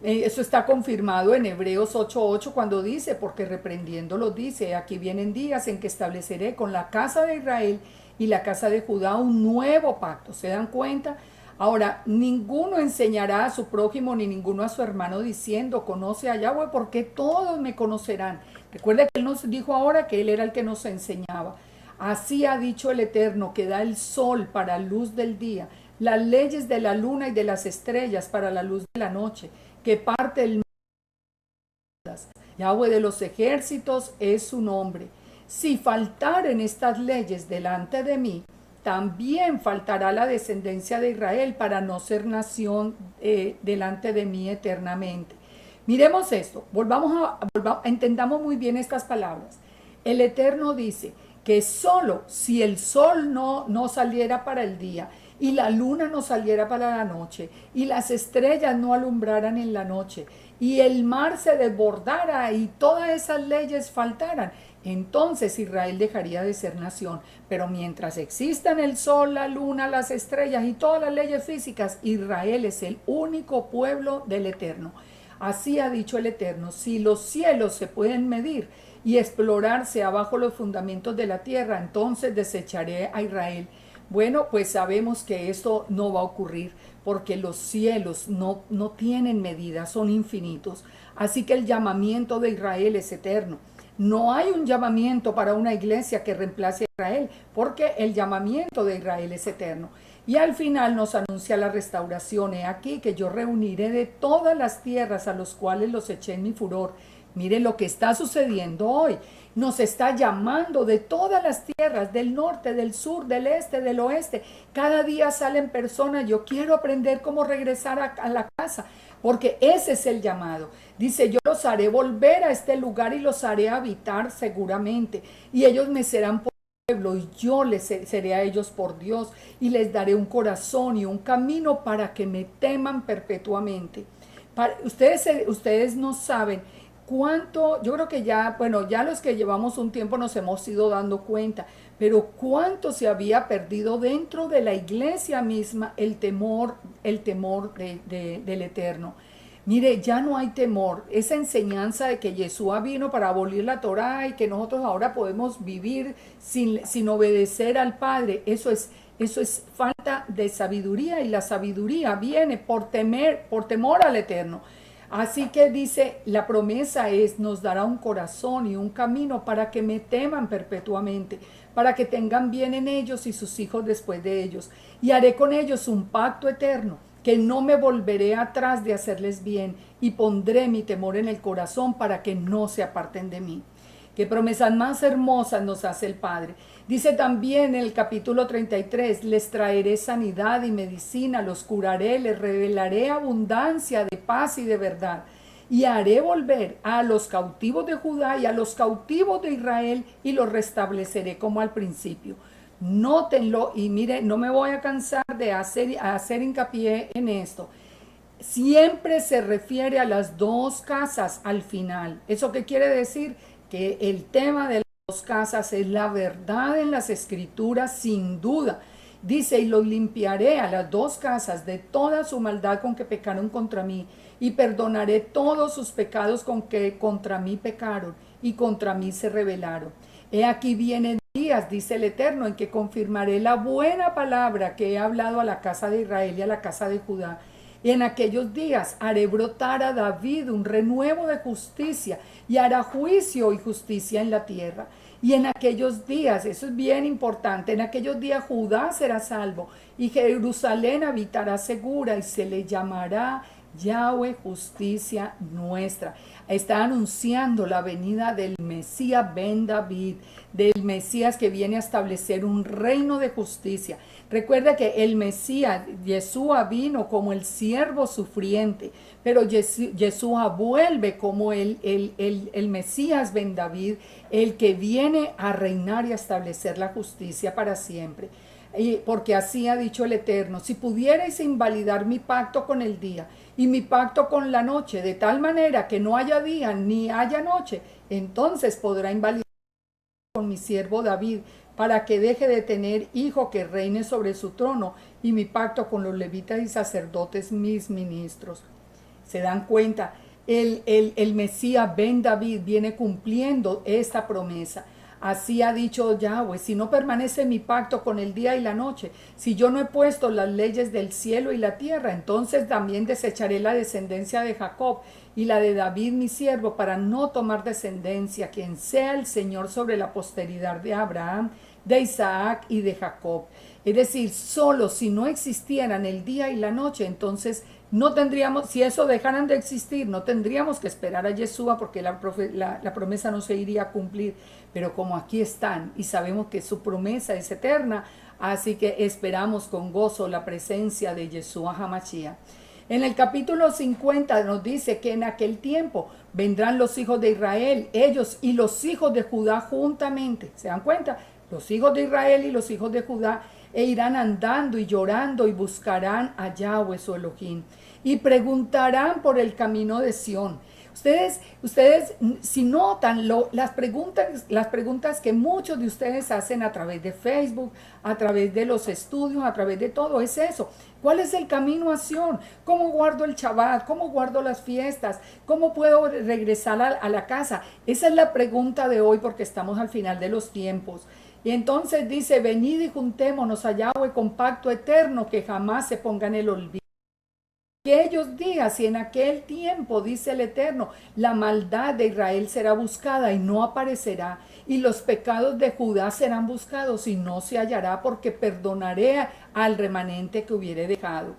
Eso está confirmado en Hebreos 8:8 cuando dice, porque reprendiéndolo dice, aquí vienen días en que estableceré con la casa de Israel y la casa de Judá un nuevo pacto. ¿Se dan cuenta? Ahora, ninguno enseñará a su prójimo ni ninguno a su hermano diciendo, conoce a Yahweh, porque todos me conocerán. Recuerda que Él nos dijo ahora que Él era el que nos enseñaba. Así ha dicho el Eterno, que da el sol para luz del día, las leyes de la luna y de las estrellas para la luz de la noche, que parte el Yahweh de los ejércitos es su nombre. Si faltaren estas leyes delante de mí, también faltará la descendencia de Israel para no ser nación delante de mí eternamente. Miremos esto, entendamos muy bien estas palabras. El Eterno dice que solo si el sol no saliera para el día y la luna no saliera para la noche y las estrellas no alumbraran en la noche y el mar se desbordara y todas esas leyes faltaran, entonces Israel dejaría de ser nación. Pero mientras existan el sol, la luna, las estrellas y todas las leyes físicas, Israel es el único pueblo del Eterno. Así ha dicho el Eterno, si los cielos se pueden medir y explorarse abajo los fundamentos de la tierra, entonces desecharé a Israel. Bueno, pues sabemos que esto no va a ocurrir porque los cielos no tienen medida, son infinitos. Así que el llamamiento de Israel es eterno. No hay un llamamiento para una iglesia que reemplace a Israel, porque el llamamiento de Israel es eterno. Y al final nos anuncia la restauración. He aquí que yo reuniré de todas las tierras a los cuales los eché en mi furor. Mire lo que está sucediendo hoy. Nos está llamando de todas las tierras, del norte, del sur, del este, del oeste. Cada día salen personas. Yo quiero aprender cómo regresar a la casa, porque ese es el llamado. Dice, yo los haré volver a este lugar y los haré habitar seguramente. Y ellos me serán por pueblo y yo les seré a ellos por Dios y les daré un corazón y un camino para que me teman perpetuamente. Ustedes no saben cuánto, yo creo que ya, bueno, ya los que llevamos un tiempo nos hemos ido dando cuenta, pero cuánto se había perdido dentro de la iglesia misma el temor del Eterno. Mire, ya no hay temor. Esa enseñanza de que Yeshua vino para abolir la Torá y que nosotros ahora podemos vivir sin obedecer al Padre, eso es falta de sabiduría, y la sabiduría viene por temor al Eterno. Así que dice, la promesa es, nos dará un corazón y un camino para que me teman perpetuamente, para que tengan bien en ellos y sus hijos después de ellos. Y haré con ellos un pacto eterno, que no me volveré atrás de hacerles bien, y pondré mi temor en el corazón para que no se aparten de mí. Qué promesas más hermosas nos hace el Padre. Dice también en el capítulo 33, les traeré sanidad y medicina, los curaré, les revelaré abundancia de paz y de verdad. Y haré volver a los cautivos de Judá y a los cautivos de Israel, y los restableceré como al principio. Nótenlo, y mire, no me voy a cansar de hacer hincapié en esto. Siempre se refiere a las dos casas al final. ¿Eso qué quiere decir? Que el tema de las dos casas es la verdad en las escrituras, sin duda. Dice, y los limpiaré a las dos casas de toda su maldad con que pecaron contra mí, y perdonaré todos sus pecados con que contra mí pecaron y contra mí se rebelaron. He aquí vienen días, dice el Eterno, en que confirmaré la buena palabra que he hablado a la casa de Israel y a la casa de Judá. Y en aquellos días haré brotar a David un renuevo de justicia, y hará juicio y justicia en la tierra. Y en aquellos días, eso es bien importante, en aquellos días Judá será salvo y Jerusalén habitará segura, y se le llamará Yahweh justicia nuestra. Está anunciando la venida del Mesías Ben David, del Mesías que viene a establecer un reino de justicia. Recuerda que el Mesías, Yeshua, vino como el siervo sufriente, pero Yeshua vuelve como el Mesías Ben David, el que viene a reinar y a establecer la justicia para siempre. Porque así ha dicho el Eterno, si pudierais invalidar mi pacto con el día y mi pacto con la noche, de tal manera que no haya día ni haya noche, entonces podrá invalidar con mi siervo David, para que deje de tener hijo que reine sobre su trono, y mi pacto con los levitas y sacerdotes mis ministros. ¿Se dan cuenta? El Mesías Ben David viene cumpliendo esta promesa. Así ha dicho Yahweh, si no permanece mi pacto con el día y la noche, si yo no he puesto las leyes del cielo y la tierra, entonces también desecharé la descendencia de Jacob y la de David mi siervo, para no tomar descendencia, quien sea el Señor sobre la posteridad de Abraham, de Isaac y de Jacob. Es decir, solo si no existieran el día y la noche, entonces no tendríamos, si eso dejaran de existir, no tendríamos que esperar a Yeshua, porque la promesa no se iría a cumplir. Pero como aquí están y sabemos que su promesa es eterna, así que esperamos con gozo la presencia de Yeshua HaMashiach. En el capítulo 50 nos dice que en aquel tiempo vendrán los hijos de Israel, ellos y los hijos de Judá juntamente. ¿Se dan cuenta? Los hijos de Israel y los hijos de Judá, e irán andando y llorando y buscarán a Yahweh su Elohim, y preguntarán por el camino de Sión. O Ustedes si notan las preguntas que muchos de ustedes hacen a través de Facebook, a través de los estudios, a través de todo, es eso. ¿Cuál es el camino a Sion? ¿Cómo guardo el Shabbat? ¿Cómo guardo las fiestas? ¿Cómo puedo regresar a la casa? Esa es la pregunta de hoy porque estamos al final de los tiempos. Y entonces dice, venid y juntémonos a Yahweh con pacto eterno que jamás se ponga en el olvido. Aquellos días y en aquel tiempo, dice el Eterno, la maldad de Israel será buscada y no aparecerá, y los pecados de Judá serán buscados y no se hallará, porque perdonaré al remanente que hubiere dejado.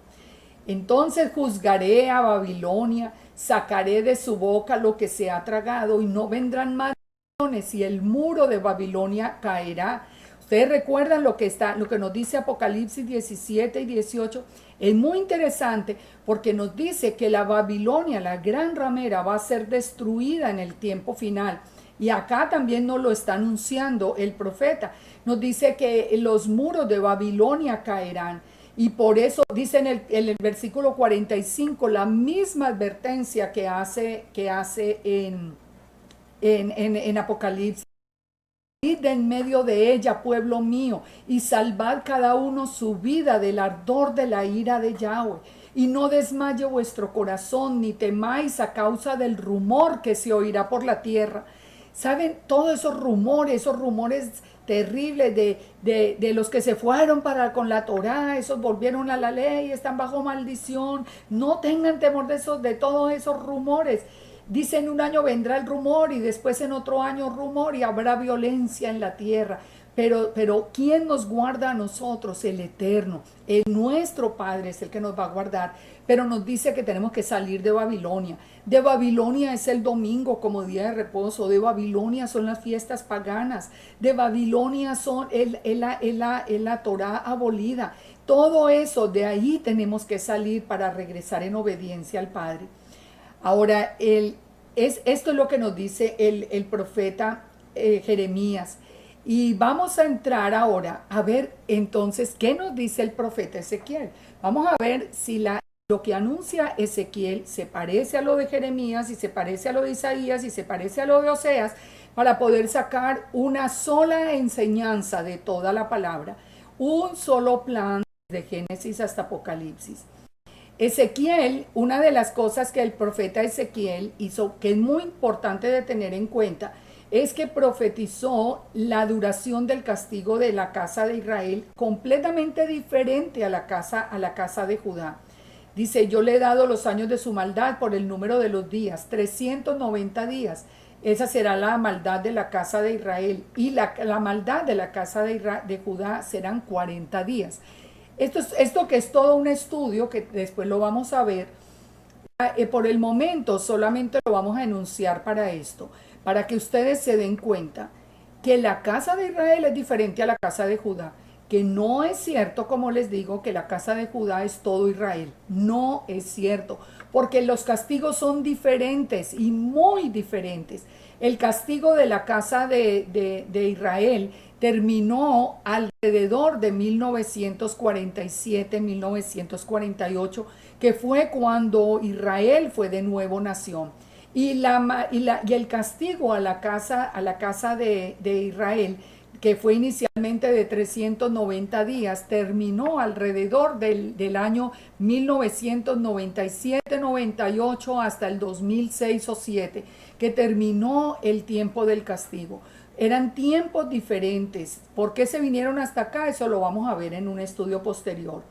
Entonces juzgaré a Babilonia, sacaré de su boca lo que se ha tragado, y no vendrán más naciones, y el muro de Babilonia caerá. Ustedes recuerdan lo que nos dice Apocalipsis 17 y 18. Es muy interesante porque nos dice que la Babilonia, la gran ramera, va a ser destruida en el tiempo final. Y acá también nos lo está anunciando el profeta. Nos dice que los muros de Babilonia caerán. Y por eso dice en el versículo 45 la misma advertencia que hace en Apocalipsis. Id en medio de ella, pueblo mío, y salvad cada uno su vida del ardor de la ira de Yahweh. Y no desmaye vuestro corazón, ni temáis a causa del rumor que se oirá por la tierra. ¿Saben? Todos esos rumores terribles de los que se fueron con la Torá, esos volvieron a la ley, están bajo maldición. No tengan temor de todos esos rumores. Dice en un año vendrá el rumor y después en otro año rumor y habrá violencia en la tierra. Pero ¿quién nos guarda a nosotros? El Eterno. Nuestro Padre es el que nos va a guardar. Pero nos dice que tenemos que salir de Babilonia. De Babilonia es el domingo como día de reposo. De Babilonia son las fiestas paganas. De Babilonia es la Torá abolida. Todo eso, de ahí tenemos que salir para regresar en obediencia al Padre. Ahora, esto es lo que nos dice el profeta Jeremías. Y vamos a entrar ahora a ver entonces qué nos dice el profeta Ezequiel. Vamos a ver si lo que anuncia Ezequiel se parece a lo de Jeremías, y se parece a lo de Isaías, y se parece a lo de Oseas, para poder sacar una sola enseñanza de toda la palabra, un solo plan de Génesis hasta Apocalipsis. Ezequiel, una de las cosas que el profeta Ezequiel hizo, que es muy importante de tener en cuenta, es que profetizó la duración del castigo de la casa de Israel completamente diferente a la casa de Judá. Dice, yo le he dado los años de su maldad por el número de los días, 390 días. Esa será la maldad de la casa de Israel, y la maldad de la casa de Judá serán 40 días. Esto que es todo un estudio, que después lo vamos a ver, por el momento solamente lo vamos a enunciar para esto, para que ustedes se den cuenta que la casa de Israel es diferente a la casa de Judá, que no es cierto, como les digo, que la casa de Judá es todo Israel. No es cierto, porque los castigos son diferentes y muy diferentes. El castigo de la casa de Israel terminó alrededor de 1947, 1948, que fue cuando Israel fue de nuevo nación. Y el castigo a la casa de Israel, que fue inicialmente de 390 días, terminó alrededor del año 1997-98 hasta el 2006 o 2007, que terminó el tiempo del castigo. Eran tiempos diferentes. ¿Por qué se vinieron hasta acá? Eso lo vamos a ver en un estudio posterior.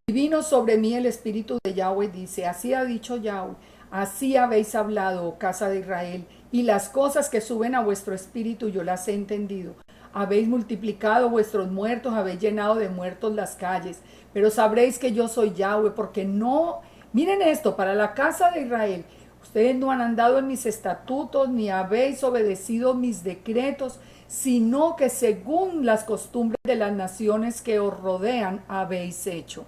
Y vino sobre mí el espíritu de Yahweh, dice, así ha dicho Yahweh, así habéis hablado, casa de Israel, y las cosas que suben a vuestro espíritu yo las he entendido. Habéis multiplicado vuestros muertos, habéis llenado de muertos las calles, pero sabréis que yo soy Yahweh, porque no, miren esto, para la casa de Israel, ustedes no han andado en mis estatutos, ni habéis obedecido mis decretos, sino que según las costumbres de las naciones que os rodean habéis hecho.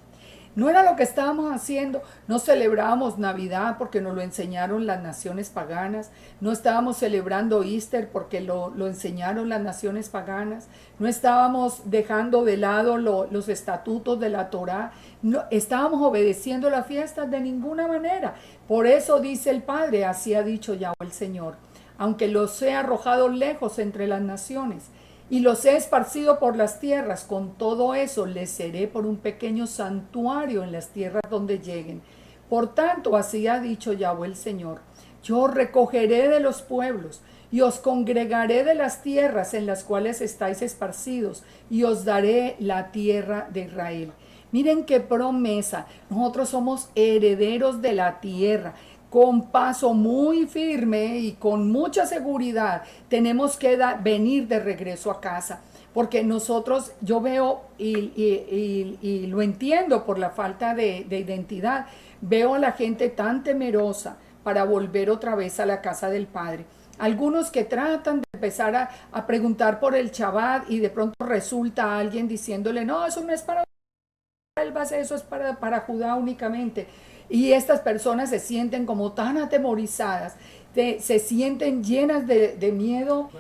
No era lo que estábamos haciendo. No celebrábamos Navidad porque nos lo enseñaron las naciones paganas. No estábamos celebrando Easter porque lo enseñaron las naciones paganas. No estábamos dejando de lado los estatutos de la Torá. No, estábamos obedeciendo las fiestas de ninguna manera. Por eso dice el Padre, así ha dicho Yahweh el Señor, aunque los he arrojado lejos entre las naciones y los he esparcido por las tierras, con todo eso les seré por un pequeño santuario en las tierras donde lleguen. Por tanto, así ha dicho Yahweh el Señor, yo recogeré de los pueblos y os congregaré de las tierras en las cuales estáis esparcidos y os daré la tierra de Israel. Miren qué promesa. Nosotros somos herederos de la tierra. Con paso muy firme y con mucha seguridad tenemos que venir de regreso a casa. Porque nosotros, yo veo y lo entiendo por la falta de identidad, veo a la gente tan temerosa para volver otra vez a la casa del Padre. Algunos que tratan de empezar a preguntar por el Shabbat y de pronto resulta alguien diciéndole, no, eso no es para eso es para Judá únicamente. Y estas personas se sienten como tan atemorizadas, se sienten llenas de miedo.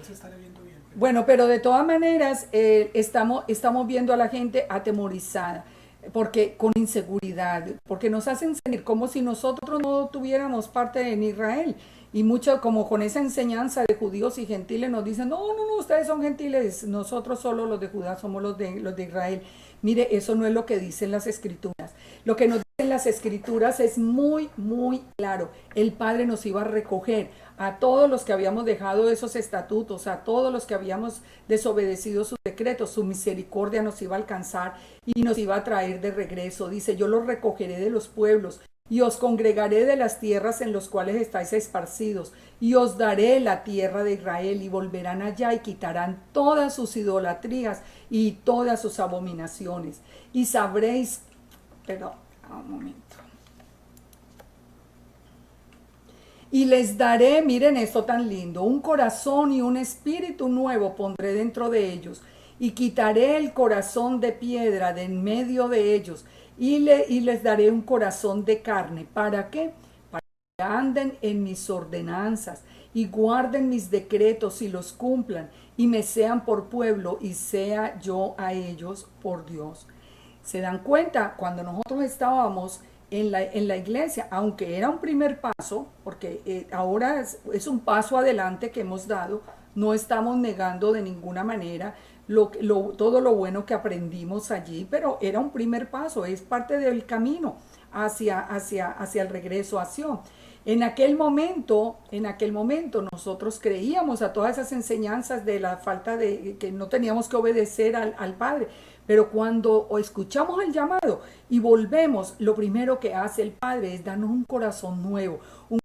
Bueno, pero de todas maneras estamos viendo a la gente atemorizada, porque con inseguridad, porque nos hacen sentir como si nosotros no tuviéramos parte en Israel. Y mucho como con esa enseñanza de judíos y gentiles nos dicen, no, ustedes son gentiles, nosotros solo los de Judá somos los de Israel. Mire, eso no es lo que dicen las escrituras. Lo que nos dicen las escrituras es muy, muy claro. El Padre nos iba a recoger a todos los que habíamos dejado esos estatutos, a todos los que habíamos desobedecido sus decretos. Su misericordia nos iba a alcanzar y nos iba a traer de regreso. Dice, yo los recogeré de los pueblos y os congregaré de las tierras en las cuales estáis esparcidos, y os daré la tierra de Israel, y volverán allá y quitarán todas sus idolatrías y todas sus abominaciones. Y sabréis, perdón, un momento. Y les daré, miren esto tan lindo, un corazón y un espíritu nuevo pondré dentro de ellos, y quitaré el corazón de piedra de en medio de ellos, y les daré un corazón de carne. ¿Para qué? Para que anden en mis ordenanzas y guarden mis decretos y los cumplan, y me sean por pueblo y sea yo a ellos por Dios. ¿Se dan cuenta? Cuando nosotros estábamos en la iglesia, aunque era un primer paso, porque ahora es un paso adelante que hemos dado, no estamos negando de ninguna manera todo lo bueno que aprendimos allí, pero era un primer paso, es parte del camino hacia el regreso a Sion. En aquel momento nosotros creíamos a todas esas enseñanzas de la falta de que no teníamos que obedecer al Padre, pero cuando escuchamos el llamado y volvemos, lo primero que hace el Padre es darnos un corazón nuevo, un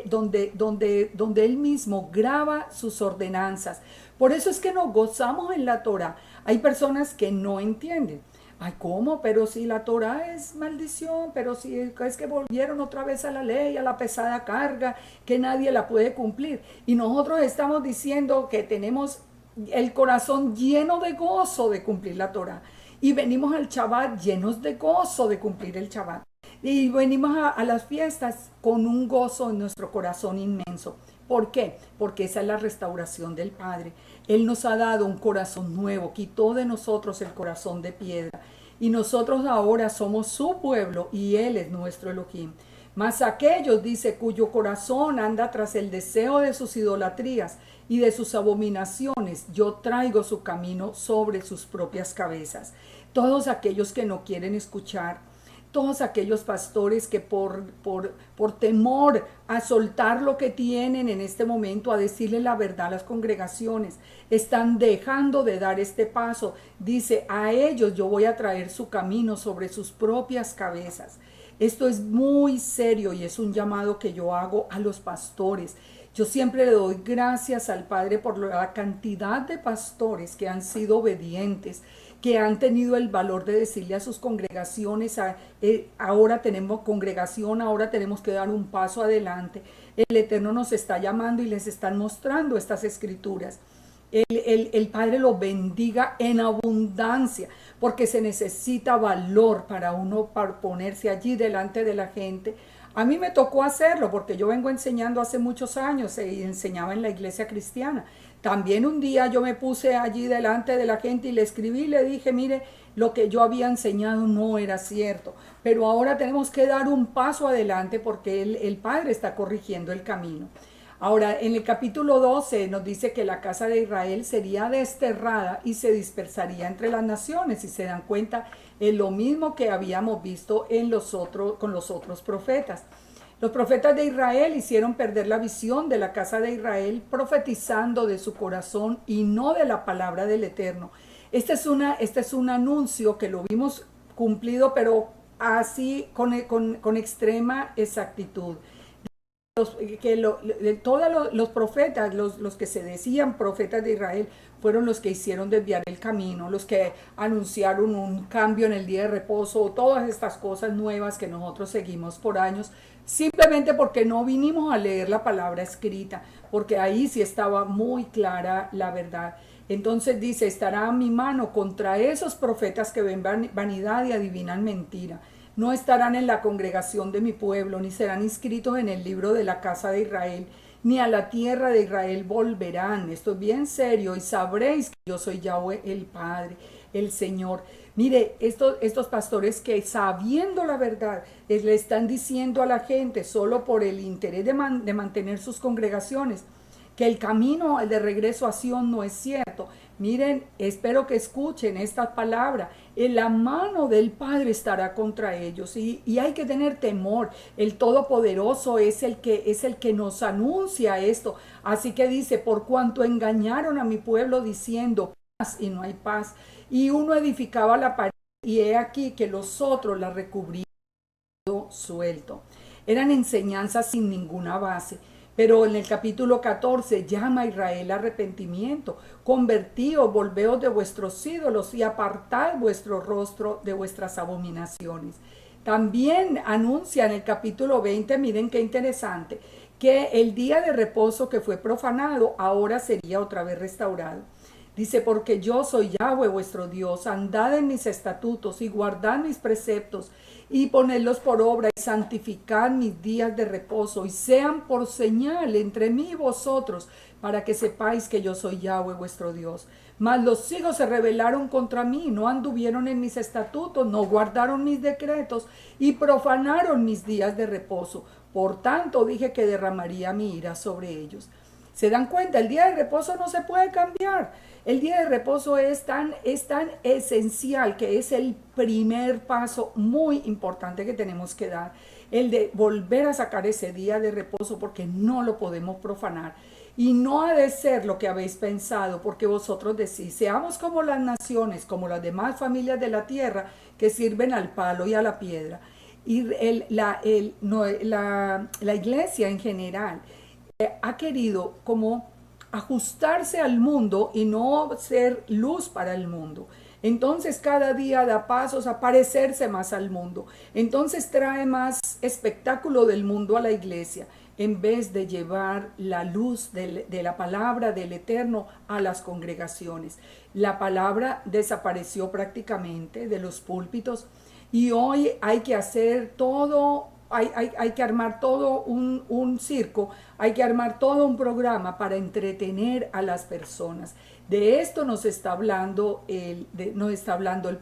donde Él mismo graba sus ordenanzas. Por eso es que nos gozamos en la Torah. Hay personas que no entienden. Ay, ¿cómo? Pero si la Torah es maldición, pero si es que volvieron otra vez a la ley, a la pesada carga, que nadie la puede cumplir. Y nosotros estamos diciendo que tenemos el corazón lleno de gozo de cumplir la Torah. Y venimos al Shabbat llenos de gozo de cumplir el Shabbat. Y venimos a las fiestas con un gozo en nuestro corazón inmenso. ¿Por qué? Porque esa es la restauración del Padre. Él nos ha dado un corazón nuevo, quitó de nosotros el corazón de piedra. Y nosotros ahora somos su pueblo y Él es nuestro Elohim. Mas aquellos, dice, cuyo corazón anda tras el deseo de sus idolatrías y de sus abominaciones, yo traigo su camino sobre sus propias cabezas. Todos aquellos que no quieren escuchar, todos aquellos pastores que por temor a soltar lo que tienen en este momento, a decirle la verdad a las congregaciones, están dejando de dar este paso. Dice, a ellos yo voy a traer su camino sobre sus propias cabezas. Esto es muy serio y es un llamado que yo hago a los pastores. Yo siempre le doy gracias al Padre por la cantidad de pastores que han sido obedientes, que han tenido el valor de decirle a sus congregaciones, ahora tenemos congregación, ahora tenemos que dar un paso adelante. El Eterno nos está llamando y les están mostrando estas escrituras. El Padre lo bendiga en abundancia, porque se necesita valor para uno para ponerse allí delante de la gente. A mí me tocó hacerlo porque yo vengo enseñando hace muchos años y enseñaba en la iglesia cristiana. También un día yo me puse allí delante de la gente y le escribí y le dije, mire, lo que yo había enseñado no era cierto, pero ahora tenemos que dar un paso adelante porque el Padre está corrigiendo el camino. Ahora, en el capítulo 12 nos dice que la casa de Israel sería desterrada y se dispersaría entre las naciones. Y se dan cuenta, es lo mismo que habíamos visto con los otros profetas. Los profetas de Israel hicieron perder la visión de la casa de Israel, profetizando de su corazón y no de la palabra del Eterno. Este es un anuncio que lo vimos cumplido, pero así con extrema exactitud. Todos los profetas, los que se decían profetas de Israel, fueron los que hicieron desviar el camino, los que anunciaron un cambio en el día de reposo, todas estas cosas nuevas que nosotros seguimos por años, simplemente porque no vinimos a leer la palabra escrita, porque ahí sí estaba muy clara la verdad. Entonces dice, estará mi mano contra esos profetas que ven vanidad y adivinan mentira. No estarán en la congregación de mi pueblo, ni serán inscritos en el libro de la casa de Israel, ni a la tierra de Israel volverán. Esto es bien serio y sabréis que yo soy Yahweh el Padre, el Señor. Mire, estos pastores que sabiendo la verdad le están diciendo a la gente solo por el interés de mantener sus congregaciones, que el camino de regreso a Sion no es cierto. Miren, espero que escuchen esta palabra. En la mano del Padre estará contra ellos y hay que tener temor. El Todopoderoso es el que nos anuncia esto. Así que dice, por cuanto engañaron a mi pueblo diciendo paz y no hay paz, y uno edificaba la pared y he aquí que los otros la recubrían suelto. Eran enseñanzas sin ninguna base. Pero en el capítulo 14 llama a Israel a arrepentimiento. Convertíos, volveos de vuestros ídolos y apartad vuestro rostro de vuestras abominaciones. También anuncia en el capítulo 20, miren qué interesante, que el día de reposo que fue profanado ahora sería otra vez restaurado. Dice, porque yo soy Yahweh vuestro Dios, andad en mis estatutos y guardad mis preceptos y ponedlos por obra y santificad mis días de reposo y sean por señal entre mí y vosotros para que sepáis que yo soy Yahweh vuestro Dios. Mas los hijos se rebelaron contra mí, no anduvieron en mis estatutos, no guardaron mis decretos y profanaron mis días de reposo. Por tanto dije que derramaría mi ira sobre ellos. ¿Se dan cuenta? El día de reposo no se puede cambiar. El día de reposo es tan esencial que es el primer paso muy importante que tenemos que dar. El de volver a sacar ese día de reposo porque no lo podemos profanar. Y no ha de ser lo que habéis pensado, porque vosotros decís, seamos como las naciones, como las demás familias de la tierra que sirven al palo y a la piedra. Y la iglesia en general ha querido como ajustarse al mundo y no ser luz para el mundo. Entonces cada día da pasos a parecerse más al mundo. Entonces trae más espectáculo del mundo a la iglesia en vez de llevar la luz de la palabra del Eterno a las congregaciones. La palabra desapareció prácticamente de los púlpitos y hoy hay que hacer todo. Hay que armar todo un circo, hay que armar todo un programa para entretener a las personas. De esto nos está hablando el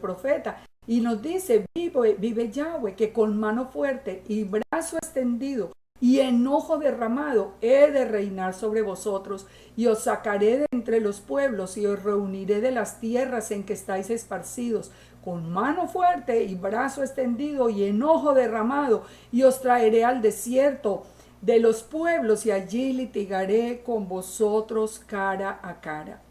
profeta y nos dice, vive Yahweh, que con mano fuerte y brazo extendido y enojo derramado he de reinar sobre vosotros y os sacaré de entre los pueblos y os reuniré de las tierras en que estáis esparcidos con mano fuerte y brazo extendido y enojo derramado y os traeré al desierto de los pueblos y allí litigaré con vosotros cara a cara.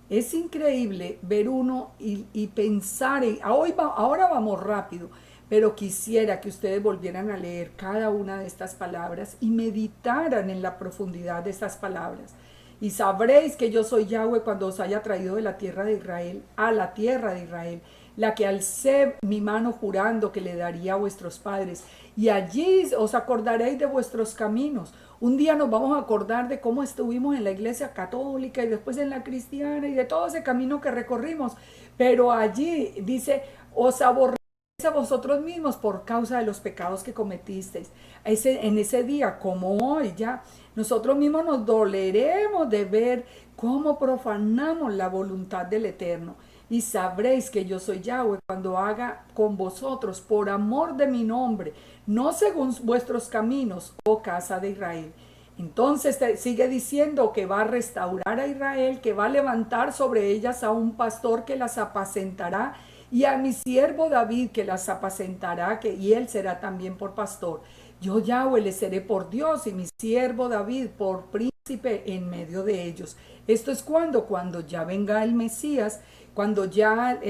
Es increíble ver uno y pensar ahora vamos rápido, pero quisiera que ustedes volvieran a leer cada una de estas palabras y meditaran en la profundidad de estas palabras. Y sabréis que yo soy Yahweh cuando os haya traído de la tierra de Israel a la tierra de Israel, la que alcé mi mano jurando que le daría a vuestros padres. Y allí os acordaréis de vuestros caminos. Un día nos vamos a acordar de cómo estuvimos en la iglesia católica y después en la cristiana y de todo ese camino que recorrimos. Pero allí dice, os aborrecéis a vosotros mismos por causa de los pecados que cometisteis. En ese día, como hoy ya, nosotros mismos nos doleremos de ver cómo profanamos la voluntad del Eterno. Y sabréis que yo soy Yahweh cuando haga con vosotros por amor de mi nombre, no según vuestros caminos, oh casa de Israel. Entonces sigue diciendo que va a restaurar a Israel, que va a levantar sobre ellas a un pastor que las apacentará, y a mi siervo David que las apacentará, y él será también por pastor. Yo Yahweh le seré por Dios y mi siervo David por príncipe en medio de ellos. Esto es cuando ya venga el Mesías, cuando ya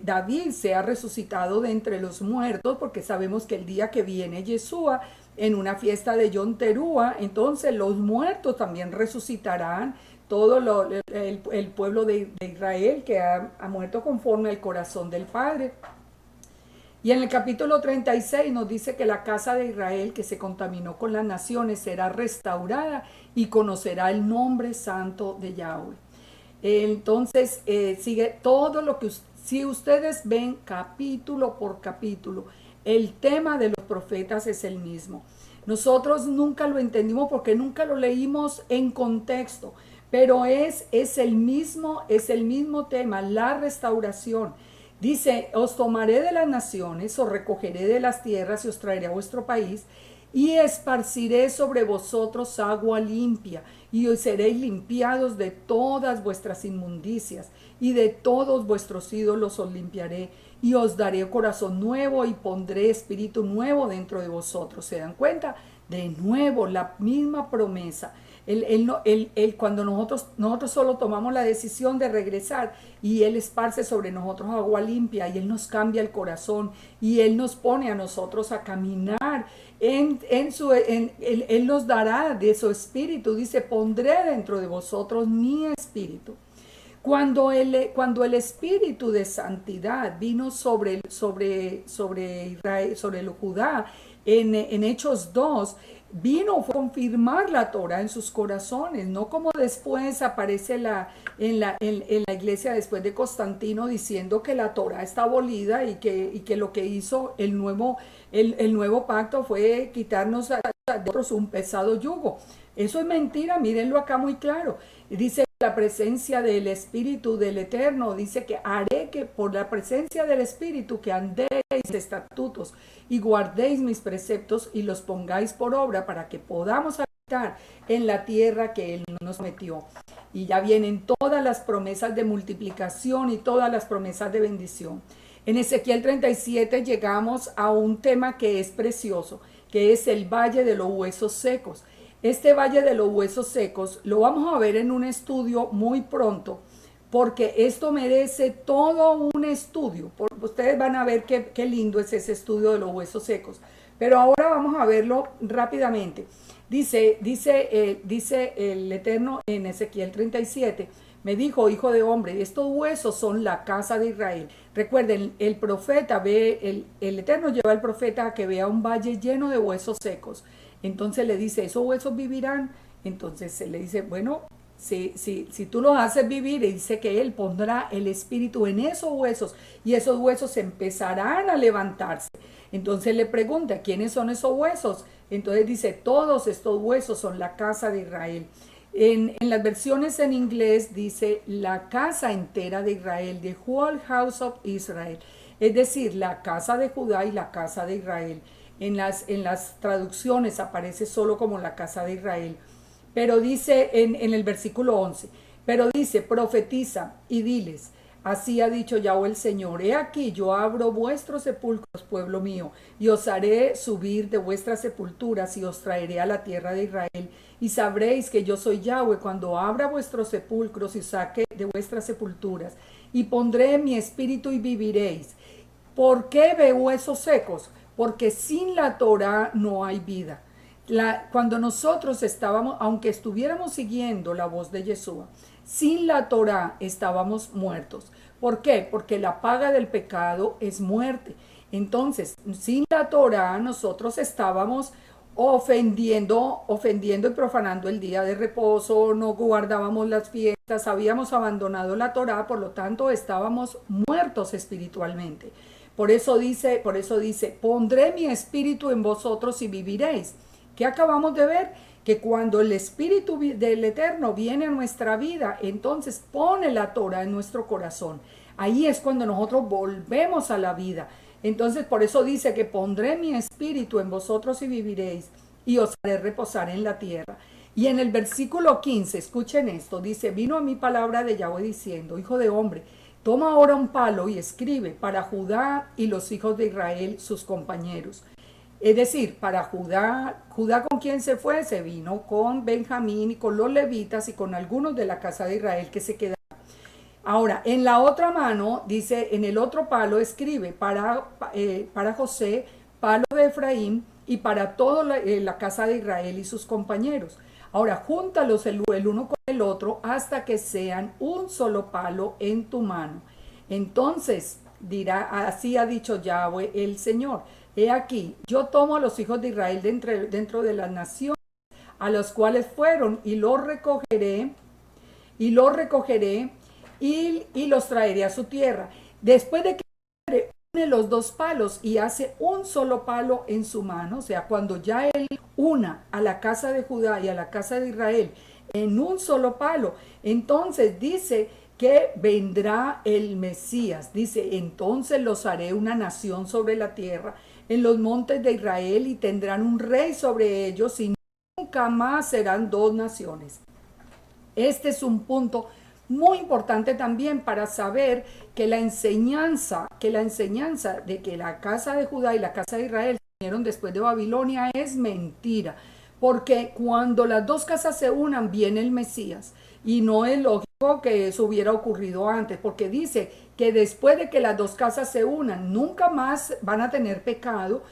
David sea resucitado de entre los muertos, porque sabemos que el día que viene Yeshua en una fiesta de Yom Teruah, entonces los muertos también resucitarán, todo el pueblo de Israel que ha muerto conforme al corazón del Padre. Y en el capítulo 36 nos dice que la casa de Israel que se contaminó con las naciones será restaurada y conocerá el nombre santo de Yahweh. Entonces sigue todo lo que si ustedes ven capítulo por capítulo, el tema de los profetas es el mismo. Nosotros nunca lo entendimos porque nunca lo leímos en contexto, pero es el mismo tema, la restauración. Dice, os tomaré de las naciones, os recogeré de las tierras y os traeré a vuestro país, y esparciré sobre vosotros agua limpia, y os seréis limpiados de todas vuestras inmundicias, y de todos vuestros ídolos os limpiaré, y os daré corazón nuevo, y pondré espíritu nuevo dentro de vosotros. ¿Se dan cuenta? De nuevo, la misma promesa. Cuando nosotros solo tomamos la decisión de regresar y Él esparce sobre nosotros agua limpia y Él nos cambia el corazón y Él nos pone a nosotros a caminar, Él nos dará de su espíritu, dice, pondré dentro de vosotros mi espíritu. Cuando el espíritu de santidad vino sobre Israel, sobre el Judá, en Hechos 2, vino a confirmar la Torah en sus corazones, no como después aparece en la iglesia después de Constantino diciendo que la Torah está abolida y que lo que hizo el nuevo pacto fue quitarnos a nosotros un pesado yugo. Eso es mentira, mírenlo acá muy claro. Dice la presencia del Espíritu del Eterno, dice que haré que por la presencia del Espíritu que andéis estatutos y guardéis mis preceptos y los pongáis por obra para que podamos habitar en la tierra que Él nos metió. Y ya vienen todas las promesas de multiplicación y todas las promesas de bendición. En Ezequiel 37 llegamos a un tema que es precioso, que es el valle de los huesos secos. Este valle de los huesos secos lo vamos a ver en un estudio muy pronto, porque esto merece todo un estudio. Ustedes van a ver qué lindo es ese estudio de los huesos secos. Pero ahora vamos a verlo rápidamente. Dice el Eterno en Ezequiel 37, me dijo, hijo de hombre, estos huesos son la casa de Israel. Recuerden, el profeta el Eterno lleva al profeta a que vea un valle lleno de huesos secos. Entonces le dice, ¿esos huesos vivirán? Entonces él le dice, bueno, si tú los haces vivir, y dice que Él pondrá el espíritu en esos huesos y esos huesos empezarán a levantarse. Entonces le pregunta, ¿quiénes son esos huesos? Entonces dice, todos estos huesos son la casa de Israel. En las versiones en inglés dice la casa entera de Israel, the whole house of Israel, es decir, la casa de Judá y la casa de Israel. En las traducciones aparece solo como la casa de Israel. Pero dice en el versículo 11, pero dice, profetiza y diles, así ha dicho Yahweh el Señor, he aquí yo abro vuestros sepulcros, pueblo mío, y os haré subir de vuestras sepulturas y os traeré a la tierra de Israel, y sabréis que yo soy Yahweh cuando abra vuestros sepulcros y saque de vuestras sepulturas, y pondré mi espíritu y viviréis. ¿Por qué ve huesos secos? Porque sin la Torah no hay vida. Cuando nosotros estábamos, aunque estuviéramos siguiendo la voz de Yeshua, sin la Torah estábamos muertos. ¿Por qué? Porque la paga del pecado es muerte. Entonces, sin la Torá nosotros estábamos ofendiendo y profanando el día de reposo, no guardábamos las fiestas, habíamos abandonado la Torá, por lo tanto estábamos muertos espiritualmente. Por eso dice, pondré mi espíritu en vosotros y viviréis. ¿Qué acabamos de ver? Que cuando el espíritu del Eterno viene a nuestra vida, entonces pone la Torá en nuestro corazón. Ahí es cuando nosotros volvemos a la vida. Entonces por eso dice que pondré mi espíritu en vosotros y viviréis y os haré reposar en la tierra. Y en el versículo 15, escuchen esto, dice, vino a mí palabra de Yahweh diciendo, hijo de hombre, toma ahora un palo y escribe para Judá y los hijos de Israel, sus compañeros. Es decir, para Judá, ¿con quién se fue? Se vino con Benjamín y con los levitas y con algunos de la casa de Israel que se quedaron. Ahora, en la otra mano, dice, en el otro palo escribe para José, palo de Efraín y para toda la casa de Israel y sus compañeros. Ahora, júntalos el uno con el otro hasta que sean un solo palo en tu mano. Entonces dirá, así ha dicho Yahweh el Señor. He aquí, yo tomo a los hijos de Israel dentro de las naciones a los cuales fueron y los recogeré y los traeré a su tierra. Después de que une los dos palos y hace un solo palo en su mano, o sea, cuando ya él una a la casa de Judá y a la casa de Israel en un solo palo, entonces dice que vendrá el Mesías. Dice, entonces los haré una nación sobre la tierra, en los montes de Israel, y tendrán un rey sobre ellos, y nunca más serán dos naciones. Este es un punto muy importante también para saber que la enseñanza de que la casa de Judá y la casa de Israel vinieron después de Babilonia es mentira, porque cuando las dos casas se unan viene el Mesías, y no es lógico que eso hubiera ocurrido antes, porque dice que después de que las dos casas se unan nunca más van a tener pecado,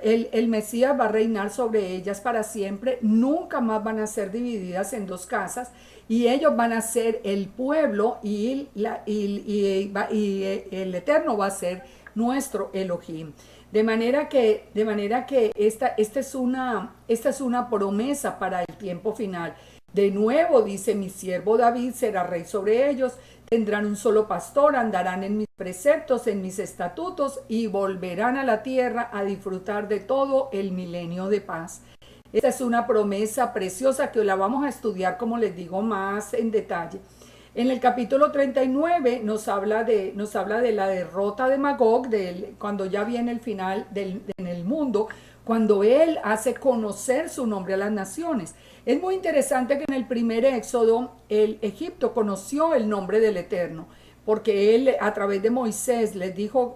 el Mesías va a reinar sobre ellas para siempre, nunca más van a ser divididas en dos casas, y ellos van a ser el pueblo y el Eterno va a ser nuestro Elohim. De manera que esta es una promesa para el tiempo final. De nuevo dice, mi siervo David será rey sobre ellos, tendrán un solo pastor, andarán en mis preceptos, en mis estatutos, y volverán a la tierra a disfrutar de todo el milenio de paz. Esta es una promesa preciosa que la vamos a estudiar, como les digo, más en detalle. En el capítulo 39 nos habla de la derrota de Magog, cuando ya viene el final en el mundo, cuando él hace conocer su nombre a las naciones. Es muy interesante que en el primer Éxodo el Egipto conoció el nombre del Eterno, porque él a través de Moisés les dijo,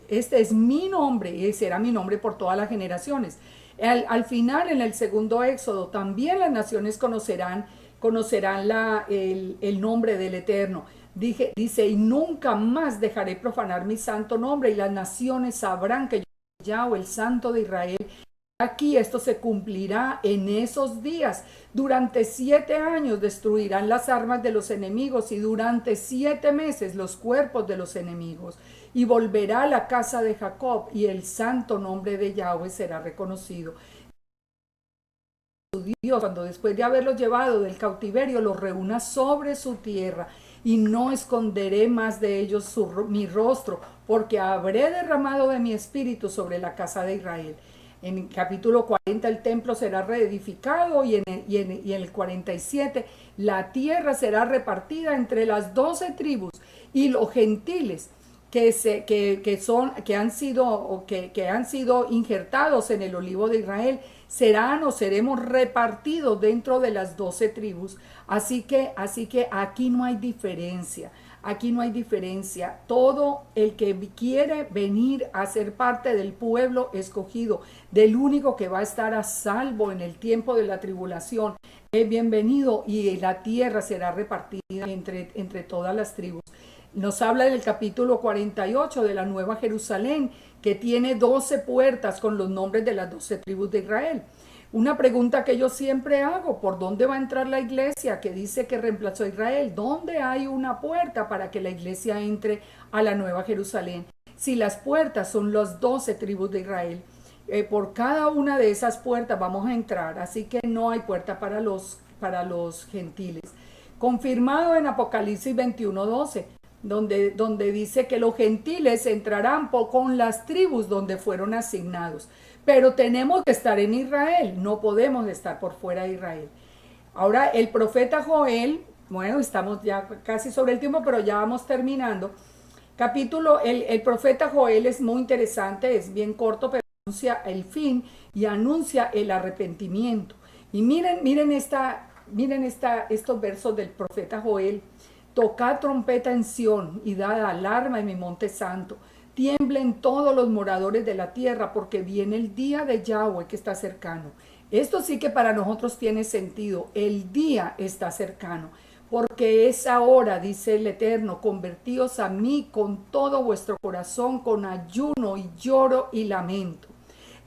este es mi nombre y será mi nombre por todas las generaciones. Al final, en el segundo Éxodo, también las naciones conocerán el nombre del Eterno. Dice, y nunca más dejaré profanar mi santo nombre, y las naciones sabrán que yo soy Yahweh, el Santo de Israel. Aquí esto se cumplirá en esos días. Durante 7 años destruirán las armas de los enemigos, y durante 7 meses los cuerpos de los enemigos. Y volverá a la casa de Jacob, y el santo nombre de Yahweh será reconocido. Dios, cuando después de haberlos llevado del cautiverio, los reúna sobre su tierra, y no esconderé más de ellos mi rostro, porque habré derramado de mi espíritu sobre la casa de Israel. En el capítulo 40 el templo será reedificado, y en el 47 la tierra será repartida entre las 12 tribus, y los gentiles que han sido injertados en el olivo de Israel seremos repartidos dentro de las 12 tribus. Así que aquí no hay diferencia. Aquí no hay diferencia. Todo el que quiere venir a ser parte del pueblo escogido, del único que va a estar a salvo en el tiempo de la tribulación, es bienvenido, y la tierra será repartida entre todas las tribus. Nos habla en el capítulo 48 de la Nueva Jerusalén, que tiene 12 puertas con los nombres de las 12 tribus de Israel. Una pregunta que yo siempre hago: ¿por dónde va a entrar la iglesia que dice que reemplazó a Israel? ¿Dónde hay una puerta para que la iglesia entre a la Nueva Jerusalén? Si las puertas son las 12 tribus de Israel, por cada una de esas puertas vamos a entrar, así que no hay puerta para los gentiles. Confirmado en Apocalipsis 21:12, donde dice que los gentiles entrarán con las tribus donde fueron asignados. Pero tenemos que estar en Israel, no podemos estar por fuera de Israel. Ahora, el profeta Joel, bueno, estamos ya casi sobre el tiempo, pero ya vamos terminando. El profeta Joel es muy interesante, es bien corto, pero anuncia el fin y anuncia el arrepentimiento. Y miren estos versos del profeta Joel. Tocad trompeta en Sión y dad alarma en mi monte santo. Tiemblen todos los moradores de la tierra, porque viene el día de Yahweh que está cercano. Esto sí que para nosotros tiene sentido. El día está cercano, porque es ahora, dice el Eterno: convertíos a mí con todo vuestro corazón, con ayuno y lloro y lamento.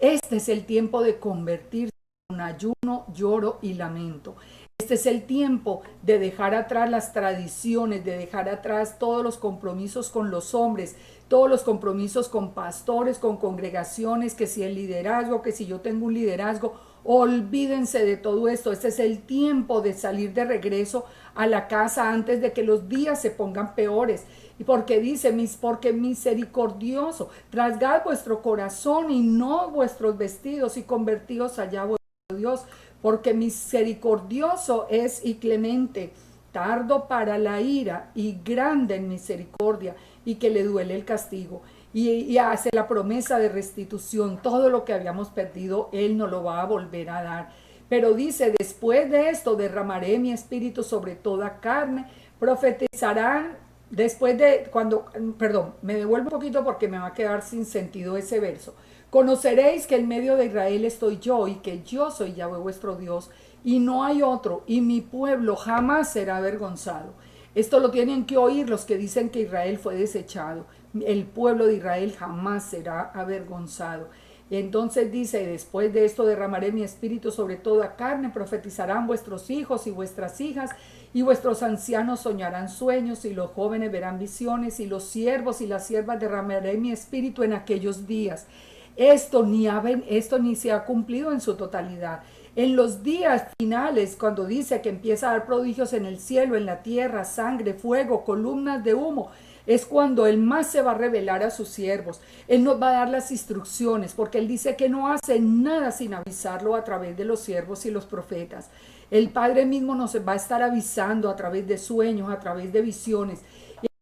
Este es el tiempo de convertirse con ayuno, lloro y lamento. Este es el tiempo de dejar atrás las tradiciones, de dejar atrás todos los compromisos con los hombres, todos los compromisos con pastores, con congregaciones, que si el liderazgo, que si yo tengo un liderazgo. Olvídense de todo esto. Este es el tiempo de salir de regreso a la casa antes de que los días se pongan peores. Y porque dice: porque misericordioso, rasgad vuestro corazón y no vuestros vestidos, y convertíos allá vuestro Dios, porque misericordioso es y clemente, tardo para la ira y grande en misericordia, y que le duele el castigo. Y hace la promesa de restitución. Todo lo que habíamos perdido, Él nos lo va a volver a dar. Pero dice: después de esto derramaré mi espíritu sobre toda carne, profetizarán. Me devuelvo un poquito porque me va a quedar sin sentido ese verso. Conoceréis que en medio de Israel estoy yo, y que yo soy Yahweh vuestro Dios, y no hay otro, y mi pueblo jamás será avergonzado. Esto lo tienen que oír los que dicen que Israel fue desechado. El pueblo de Israel jamás será avergonzado. Entonces dice: después de esto derramaré mi espíritu sobre toda carne, profetizarán vuestros hijos y vuestras hijas, y vuestros ancianos soñarán sueños, y los jóvenes verán visiones, y los siervos y las siervas derramaré mi espíritu en aquellos días. Esto ni se ha cumplido en su totalidad. En los días finales, cuando dice que empieza a dar prodigios en el cielo, en la tierra, sangre, fuego, columnas de humo, es cuando Él más se va a revelar a sus siervos. Él nos va a dar las instrucciones, porque Él dice que no hace nada sin avisarlo a través de los siervos y los profetas. El Padre mismo nos va a estar avisando a través de sueños, a través de visiones.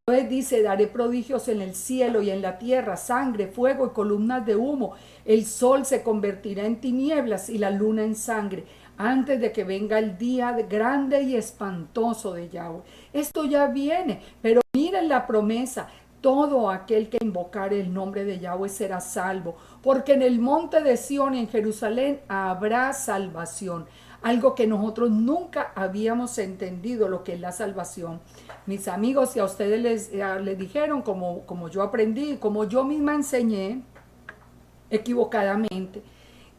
Entonces dice: daré prodigios en el cielo y en la tierra, sangre, fuego y columnas de humo. El sol se convertirá en tinieblas y la luna en sangre, antes de que venga el día grande y espantoso de Yahweh. Esto ya viene, pero miren la promesa: todo aquel que invocare el nombre de Yahweh será salvo, porque en el monte de Sión y en Jerusalén habrá salvación. Algo que nosotros nunca habíamos entendido, lo que es la salvación. Mis amigos, si a ustedes les dijeron, como yo aprendí, como yo misma enseñé equivocadamente,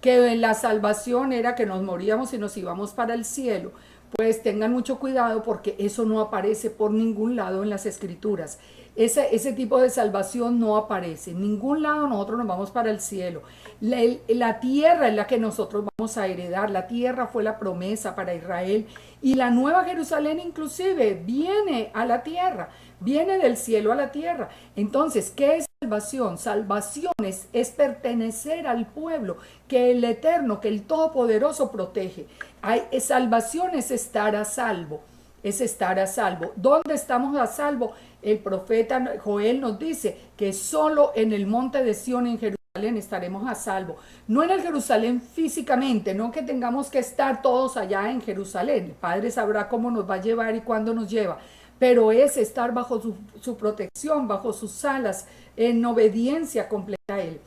que la salvación era que nos moríamos y nos íbamos para el cielo, pues tengan mucho cuidado, porque eso no aparece por ningún lado en las escrituras. Ese tipo de salvación no aparece en ningún lado. Nosotros nos vamos para el cielo. La tierra es la que nosotros vamos a heredar. La tierra fue la promesa para Israel, y la nueva Jerusalén inclusive viene a la tierra, viene del cielo a la tierra. Entonces, ¿qué es salvación? Salvación es pertenecer al pueblo que el Eterno, que el Todopoderoso protege. Salvación es estar a salvo. Es estar a salvo. ¿Dónde estamos a salvo? El profeta Joel nos dice que solo en el monte de Sión, en Jerusalén, estaremos a salvo. No en el Jerusalén físicamente, no que tengamos que estar todos allá en Jerusalén. El Padre sabrá cómo nos va a llevar y cuándo nos lleva. Pero es estar bajo su protección, bajo sus alas, en obediencia completa a Él.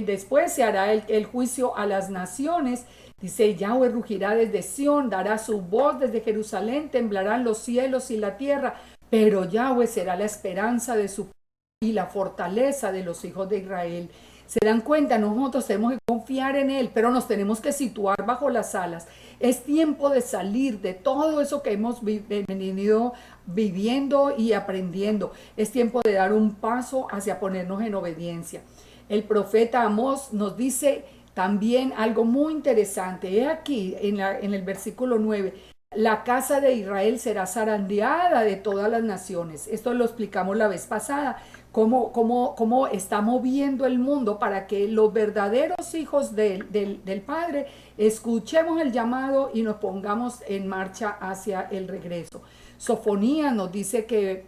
Después se hará el juicio a las naciones. Dice: Yahweh rugirá desde Sión, dará su voz desde Jerusalén, temblarán los cielos y la tierra, pero Yahweh será la esperanza de su pueblo y la fortaleza de los hijos de Israel. Se dan cuenta, nosotros tenemos que confiar en Él, pero nos tenemos que situar bajo las alas. Es tiempo de salir de todo eso que hemos venido viviendo y aprendiendo. Es tiempo de dar un paso hacia ponernos en obediencia. El profeta Amós nos dice también algo muy interesante. He aquí en el versículo 9. La casa de Israel será zarandeada de todas las naciones. Esto lo explicamos la vez pasada. Cómo está moviendo el mundo para que los verdaderos hijos del Padre escuchemos el llamado y nos pongamos en marcha hacia el regreso. Sofonías nos dice que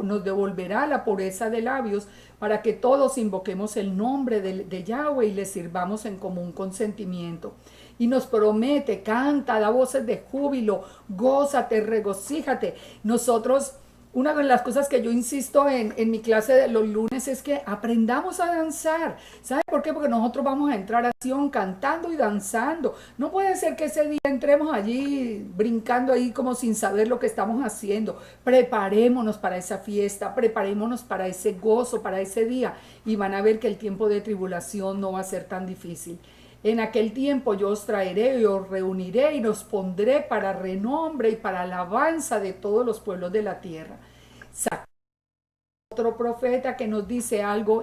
nos devolverá la pureza de labios para que todos invoquemos el nombre de Yahweh y le sirvamos en común consentimiento. Y nos promete, canta, da voces de júbilo, gózate, regocíjate. Nosotros, una de las cosas que yo insisto en mi clase de los lunes es que aprendamos a danzar. ¿Sabe por qué? Porque nosotros vamos a entrar a acción cantando y danzando. No puede ser que ese día entremos allí brincando ahí como sin saber lo que estamos haciendo. Preparémonos para esa fiesta, preparémonos para ese gozo, para ese día. Y van a ver que el tiempo de tribulación no va a ser tan difícil. En aquel tiempo yo os traeré y os reuniré y nos pondré para renombre y para alabanza de todos los pueblos de la tierra. Otro profeta que nos dice algo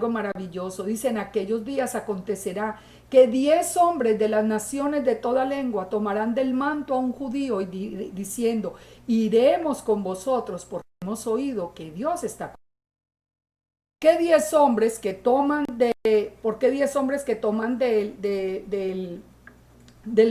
maravilloso. Dice, en aquellos días acontecerá que 10 hombres de las naciones de toda lengua tomarán del manto a un judío diciendo, iremos con vosotros porque hemos oído que Dios está con vosotros. ¿Qué 10 hombres que toman ¿Por qué 10 hombres que toman del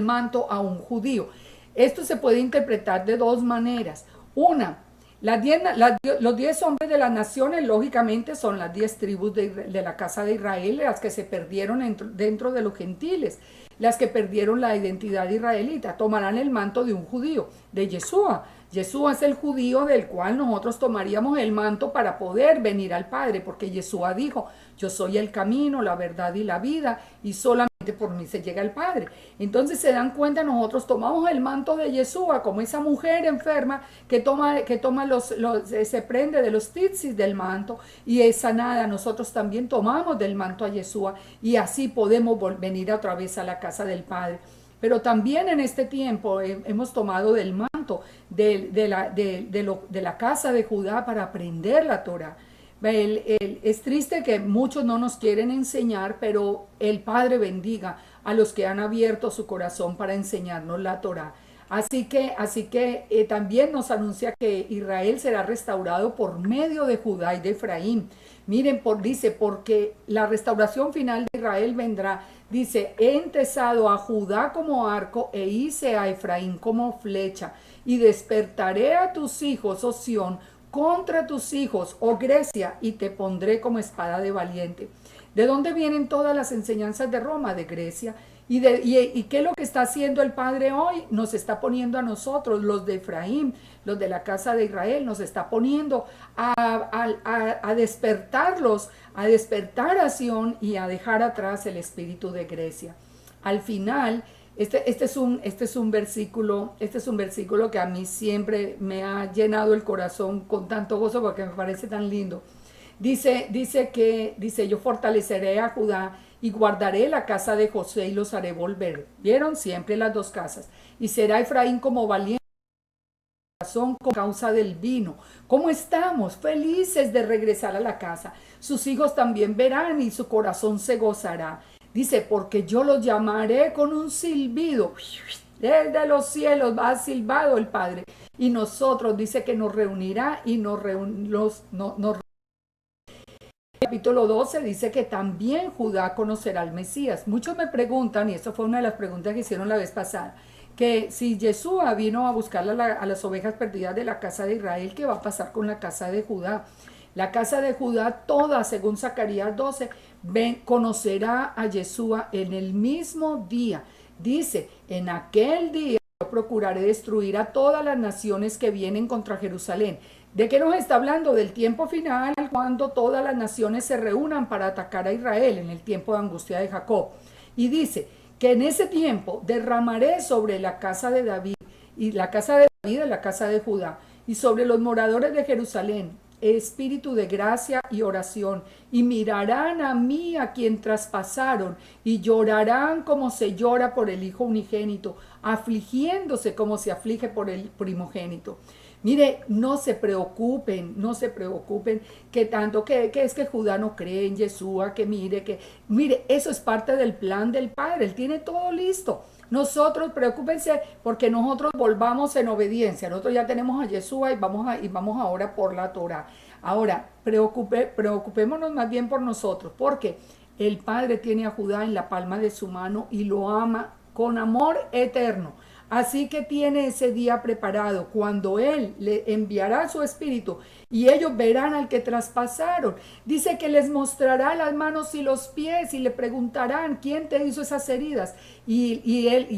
manto a un judío? Esto se puede interpretar de dos maneras. Una, los 10 hombres de las naciones, lógicamente, son las 10 tribus de la casa de Israel, las que se perdieron dentro de los gentiles, las que perdieron la identidad israelita, tomarán el manto de un judío, de Yeshua. Yeshua es el judío del cual nosotros tomaríamos el manto para poder venir al Padre, porque Yeshua dijo, yo soy el camino, la verdad y la vida, y solamente por mí se llega al Padre. Entonces se dan cuenta, nosotros tomamos el manto de Yeshua, como esa mujer enferma que se prende de los tzitzis del manto y es sanada. Nosotros también tomamos del manto a Yeshua y así podemos venir otra vez a la casa del Padre. Pero también en este tiempo hemos tomado del manto de la casa de Judá para aprender la Torah. Es triste que muchos no nos quieren enseñar, pero el Padre bendiga a los que han abierto su corazón para enseñarnos la Torah. Así que también nos anuncia que Israel será restaurado por medio de Judá y de Efraín. Miren, dice, porque la restauración final de Israel vendrá. Dice, he entesado a Judá como arco e hice a Efraín como flecha. Y despertaré a tus hijos, oh Sión, contra tus hijos, oh Grecia, y te pondré como espada de valiente. ¿De dónde vienen todas las enseñanzas de Roma? De Grecia. ¿Y qué es lo que está haciendo el Padre hoy? Nos está poniendo a nosotros, los de Efraín, los de la casa de Israel, nos está poniendo a despertarlos, a despertar a Sión y a dejar atrás el espíritu de Grecia. Al final, este es un versículo que a mí siempre me ha llenado el corazón con tanto gozo porque me parece tan lindo. Dice, yo fortaleceré a Judá y guardaré la casa de José y los haré volver. ¿Vieron? Siempre las dos casas. Y será Efraín como valiente corazón con causa del vino. ¿Cómo estamos? Felices de regresar a la casa. Sus hijos también verán y su corazón se gozará. Dice, porque yo los llamaré con un silbido. Desde los cielos va silbado el Padre. Y nosotros, dice que nos reunirá y nos capítulo 12 dice que también Judá conocerá al Mesías. Muchos me preguntan, y eso fue una de las preguntas que hicieron la vez pasada, que si Yeshua vino a buscar a las ovejas perdidas de la casa de Israel, ¿qué va a pasar con la casa de Judá? La casa de Judá toda, según Zacarías 12, conocerá a Yeshua en el mismo día. Dice, en aquel día yo procuraré destruir a todas las naciones que vienen contra Jerusalén. ¿De qué nos está hablando? Del tiempo final, cuando todas las naciones se reúnan para atacar a Israel, en el tiempo de angustia de Jacob. Y dice que en ese tiempo derramaré sobre la casa de David, y la casa de David es la casa de Judá, y sobre los moradores de Jerusalén, espíritu de gracia y oración, y mirarán a mí a quien traspasaron, y llorarán como se llora por el hijo unigénito, afligiéndose como se aflige por el primogénito. Mire, no se preocupen, no se preocupen que tanto que es que Judá no cree en Yeshua, mire, eso es parte del plan del Padre, Él tiene todo listo. Nosotros, preocúpense porque nosotros volvamos en obediencia. Nosotros ya tenemos a Yeshua y vamos ahora por la Torah. Ahora, preocupémonos más bien por nosotros, porque el Padre tiene a Judá en la palma de su mano y lo ama con amor eterno. Así que tiene ese día preparado cuando Él le enviará su espíritu y ellos verán al que traspasaron. Dice que les mostrará las manos y los pies y le preguntarán, ¿quién te hizo esas heridas? Y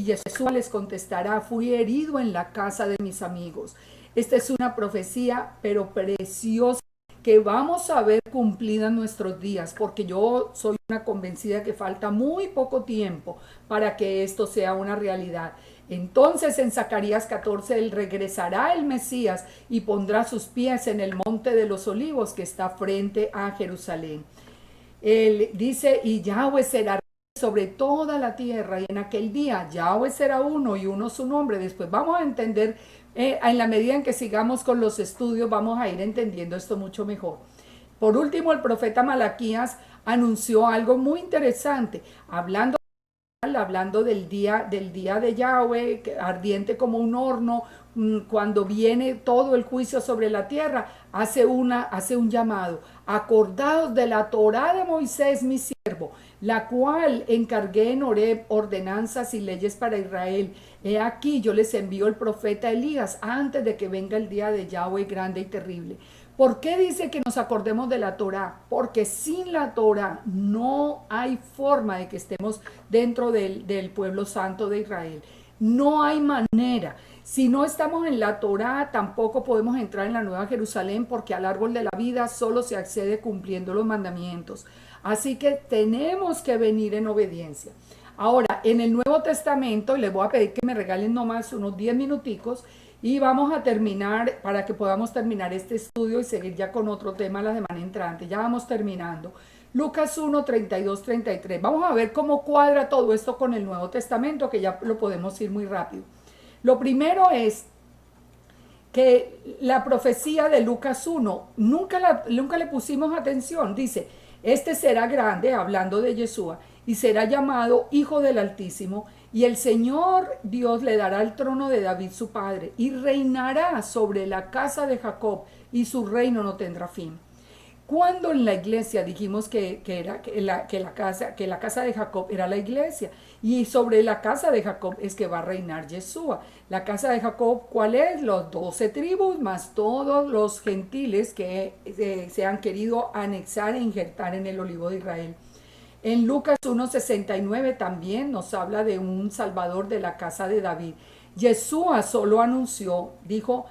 Jesús les contestará, fui herido en la casa de mis amigos. Esta es una profecía, pero preciosa, que vamos a ver cumplida en nuestros días, porque yo soy una convencida que falta muy poco tiempo para que esto sea una realidad. Entonces en Zacarías 14 él regresará el Mesías y pondrá sus pies en el monte de los olivos que está frente a Jerusalén. Él dice, y Yahweh será sobre toda la tierra, y en aquel día Yahweh será uno y uno su nombre. Después vamos a entender, en la medida en que sigamos con los estudios, vamos a ir entendiendo esto mucho mejor. Por último, el profeta Malaquías anunció algo muy interesante, hablando del día de Yahweh, ardiente como un horno, cuando viene todo el juicio sobre la tierra, hace un llamado. Acordaos de la Torá de Moisés, mi siervo, la cual encargué en Horeb ordenanzas y leyes para Israel. He aquí, yo les envío el profeta Elías antes de que venga el día de Yahweh grande y terrible. ¿Por qué dice que nos acordemos de la Torá? Porque sin la Torá no hay forma de que estemos dentro del pueblo santo de Israel. No hay manera. Si no estamos en la Torá, tampoco podemos entrar en la Nueva Jerusalén, porque al árbol de la vida solo se accede cumpliendo los mandamientos. Así que tenemos que venir en obediencia. Ahora, en el Nuevo Testamento, les voy a pedir que me regalen nomás unos 10 minuticos, y vamos a terminar, para que podamos terminar este estudio y seguir ya con otro tema la semana entrante. Ya vamos terminando. Lucas 1, 32, 33. Vamos a ver cómo cuadra todo esto con el Nuevo Testamento, que ya lo podemos ir muy rápido. Lo primero es que la profecía de Lucas 1, nunca le pusimos atención. Dice, este será grande, hablando de Yeshua, y será llamado Hijo del Altísimo, y el Señor Dios le dará el trono de David su padre, y reinará sobre la casa de Jacob, y su reino no tendrá fin. Cuando en la iglesia dijimos que la casa de Jacob era la iglesia, y sobre la casa de Jacob es que va a reinar Yeshua. La casa de Jacob, ¿cuál es? Los 12 tribus más todos los gentiles que se han querido anexar e injertar en el olivo de Israel. En Lucas 1:69 también nos habla de un Salvador de la casa de David. Yeshua solo anunció, dijo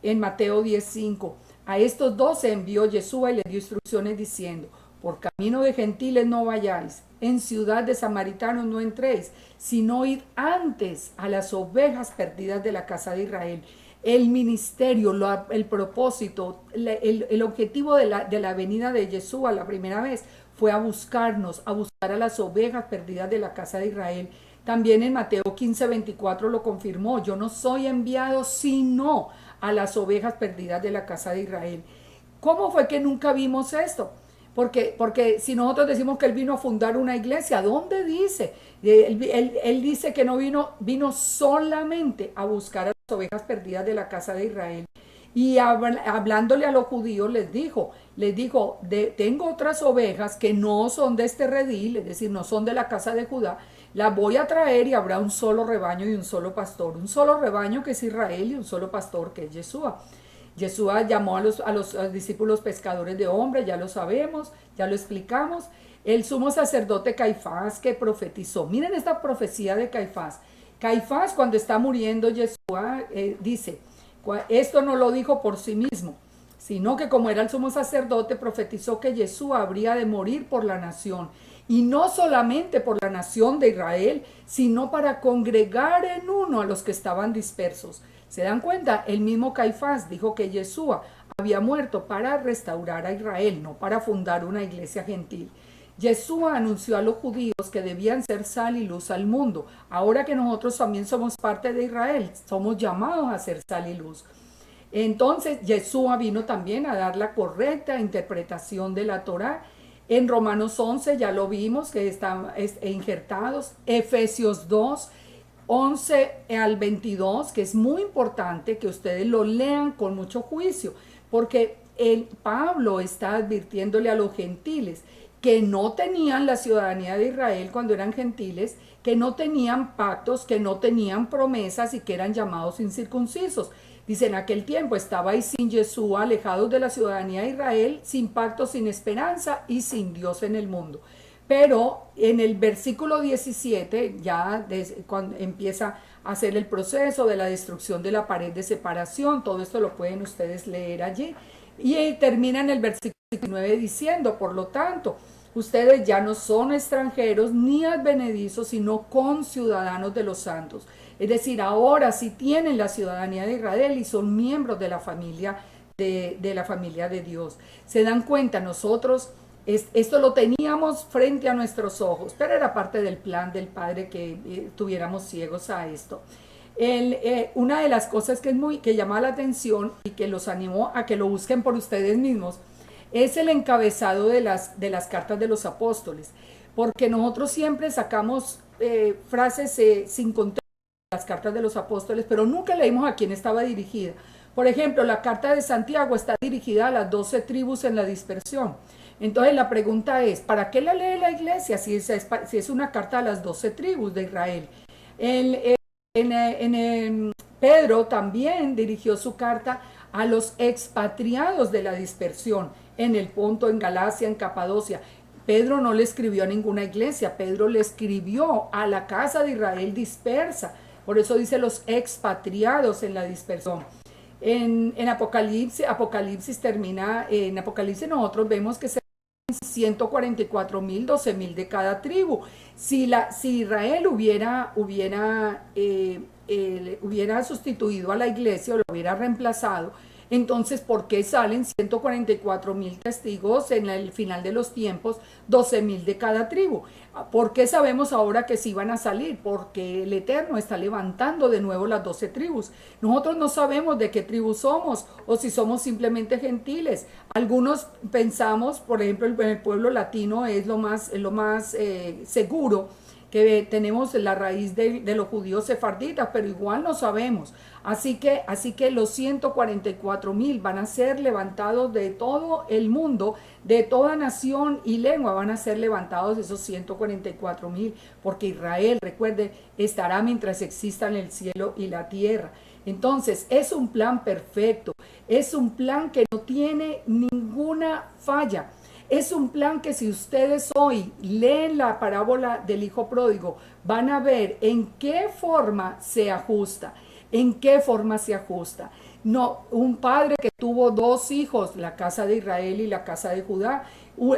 en Mateo 10:5, a estos 12 envió Yeshua y les dio instrucciones diciendo, por camino de gentiles no vayáis, en ciudad de samaritanos no entréis, sino id antes a las ovejas perdidas de la casa de Israel. El ministerio, el propósito, el objetivo de la venida de Yeshua la primera vez fue a buscarnos, a buscar a las ovejas perdidas de la casa de Israel. También en Mateo 15:24 lo confirmó, yo no soy enviado sino a las ovejas perdidas de la casa de Israel. ¿Cómo fue que nunca vimos esto? Porque si nosotros decimos que Él vino a fundar una iglesia, ¿dónde dice? Él dice que no vino solamente a buscar a las ovejas perdidas de la casa de Israel. Y hablándole a los judíos les dijo, tengo otras ovejas que no son de este redil, es decir, no son de la casa de Judá, las voy a traer y habrá un solo rebaño y un solo pastor, un solo rebaño que es Israel y un solo pastor que es Yeshua. Yeshua llamó a los discípulos pescadores de hombres, ya lo sabemos, ya lo explicamos. El sumo sacerdote Caifás que profetizó. Miren esta profecía de Caifás. Caifás, cuando está muriendo Yeshua, dice, esto no lo dijo por sí mismo, sino que como era el sumo sacerdote, profetizó que Yeshua habría de morir por la nación. Y no solamente por la nación de Israel, sino para congregar en uno a los que estaban dispersos, ¿Se dan cuenta? El mismo Caifás dijo que Yeshua había muerto para restaurar a Israel, no para fundar una iglesia gentil. Yeshua anunció a los judíos que debían ser sal y luz al mundo. Ahora que nosotros también somos parte de Israel, somos llamados a ser sal y luz. Entonces, Yeshua vino también a dar la correcta interpretación de la Torá. En Romanos 11 ya lo vimos que están injertados. Efesios 2, 11 al 22, que es muy importante que ustedes lo lean con mucho juicio, porque Pablo está advirtiéndole a los gentiles que no tenían la ciudadanía de Israel cuando eran gentiles, que no tenían pactos, que no tenían promesas y que eran llamados incircuncisos. Dice, en aquel tiempo estabais sin Yeshua, alejados de la ciudadanía de Israel, sin pacto, sin esperanza y sin Dios en el mundo. Pero en el versículo 17, ya cuando empieza a hacer el proceso de la destrucción de la pared de separación, todo esto lo pueden ustedes leer allí, y termina en el versículo 19 diciendo, por lo tanto, ustedes ya no son extranjeros ni advenedizos, sino conciudadanos de los santos. Es decir, ahora sí tienen la ciudadanía de Israel y son miembros de la familia la familia de Dios. Se dan cuenta, nosotros esto lo teníamos frente a nuestros ojos, pero era parte del plan del Padre que tuviéramos ciegos a esto. Una de las cosas que llama la atención y que los animo a que lo busquen por ustedes mismos es el encabezado de las cartas de los apóstoles, porque nosotros siempre sacamos frases sin contexto de las cartas de los apóstoles, pero nunca leímos a quién estaba dirigida. Por ejemplo, la carta de Santiago está dirigida a las 12 tribus en la dispersión. Entonces la pregunta es, ¿para qué la lee la iglesia si es una carta a las 12 tribus de Israel? Pedro también dirigió su carta a los expatriados de la dispersión en el Ponto, en Galacia, en Capadocia. Pedro no le escribió a ninguna iglesia, Pedro le escribió a la casa de Israel dispersa. Por eso dice los expatriados en la dispersión. En Apocalipsis termina, en Apocalipsis nosotros vemos que se 144,000, 12,000 de cada tribu. Si Israel hubiera sustituido a la iglesia o lo hubiera reemplazado, entonces, ¿por qué salen 144,000 testigos en el final de los tiempos, 12,000 de cada tribu? ¿Por qué sabemos ahora que sí van a salir? Porque el Eterno está levantando de nuevo las 12 tribus. Nosotros no sabemos de qué tribu somos o si somos simplemente gentiles. Algunos pensamos, por ejemplo, el pueblo latino es lo más seguro, que tenemos la raíz de los judíos sefarditas, pero igual no sabemos. Así que los 144,000 van a ser levantados de todo el mundo, de toda nación y lengua, van a ser levantados esos 144,000, porque Israel, recuerde, estará mientras existan el cielo y la tierra. Entonces, es un plan perfecto, es un plan que no tiene ninguna falla. Es un plan que si ustedes hoy leen la parábola del hijo pródigo, van a ver en qué forma se ajusta, en qué forma se ajusta. No, un padre que tuvo dos hijos, la casa de Israel y la casa de Judá,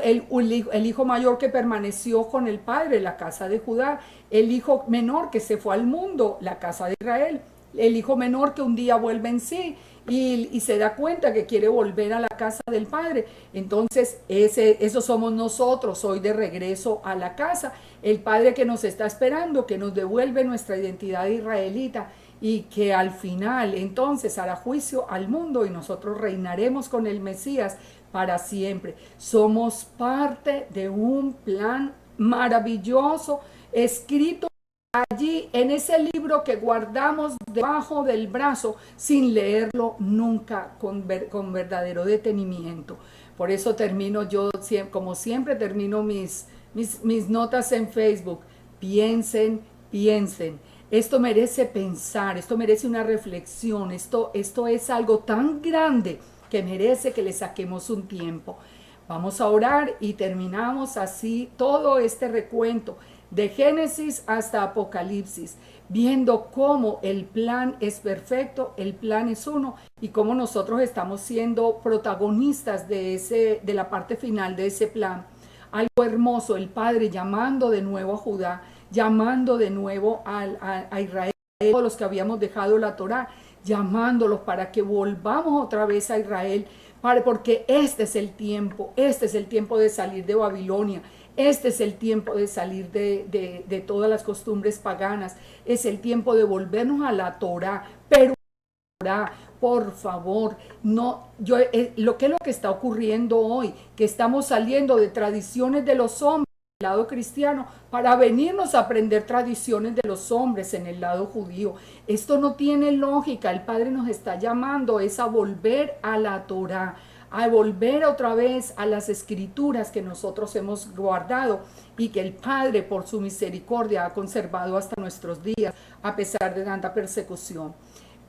el hijo mayor que permaneció con el padre, la casa de Judá, el hijo menor que se fue al mundo, la casa de Israel, el hijo menor que un día vuelve en sí y se da cuenta que quiere volver a la casa del padre. Entonces eso somos nosotros, hoy de regreso a la casa, el padre que nos está esperando, que nos devuelve nuestra identidad israelita y que al final entonces hará juicio al mundo y nosotros reinaremos con el Mesías para siempre. Somos parte de un plan maravilloso escrito allí en ese libro que guardamos debajo del brazo sin leerlo nunca con verdadero detenimiento. Por eso termino yo, como siempre termino mis notas en Facebook. Piensen. Esto merece pensar, esto merece una reflexión, esto es algo tan grande que merece que le saquemos un tiempo. Vamos a orar y terminamos así todo este recuento de Génesis hasta Apocalipsis, viendo cómo el plan es perfecto, el plan es uno y cómo nosotros estamos siendo protagonistas de la parte final de ese plan. Algo hermoso, el Padre llamando de nuevo a Judá, llamando de nuevo a Israel, todos los que habíamos dejado la Torá, llamándolos para que volvamos otra vez a Israel, porque este es el tiempo de salir de Babilonia, este es el tiempo de salir de todas las costumbres paganas, es el tiempo de volvernos a la Torá, pero por favor, no, lo que está ocurriendo hoy, que estamos saliendo de tradiciones de los hombres en el lado cristiano para venirnos a aprender tradiciones de los hombres en el lado judío. Esto no tiene lógica. El Padre nos está llamando es a volver a la Torá, a volver otra vez a las escrituras que nosotros hemos guardado y que el Padre por su misericordia ha conservado hasta nuestros días a pesar de tanta persecución.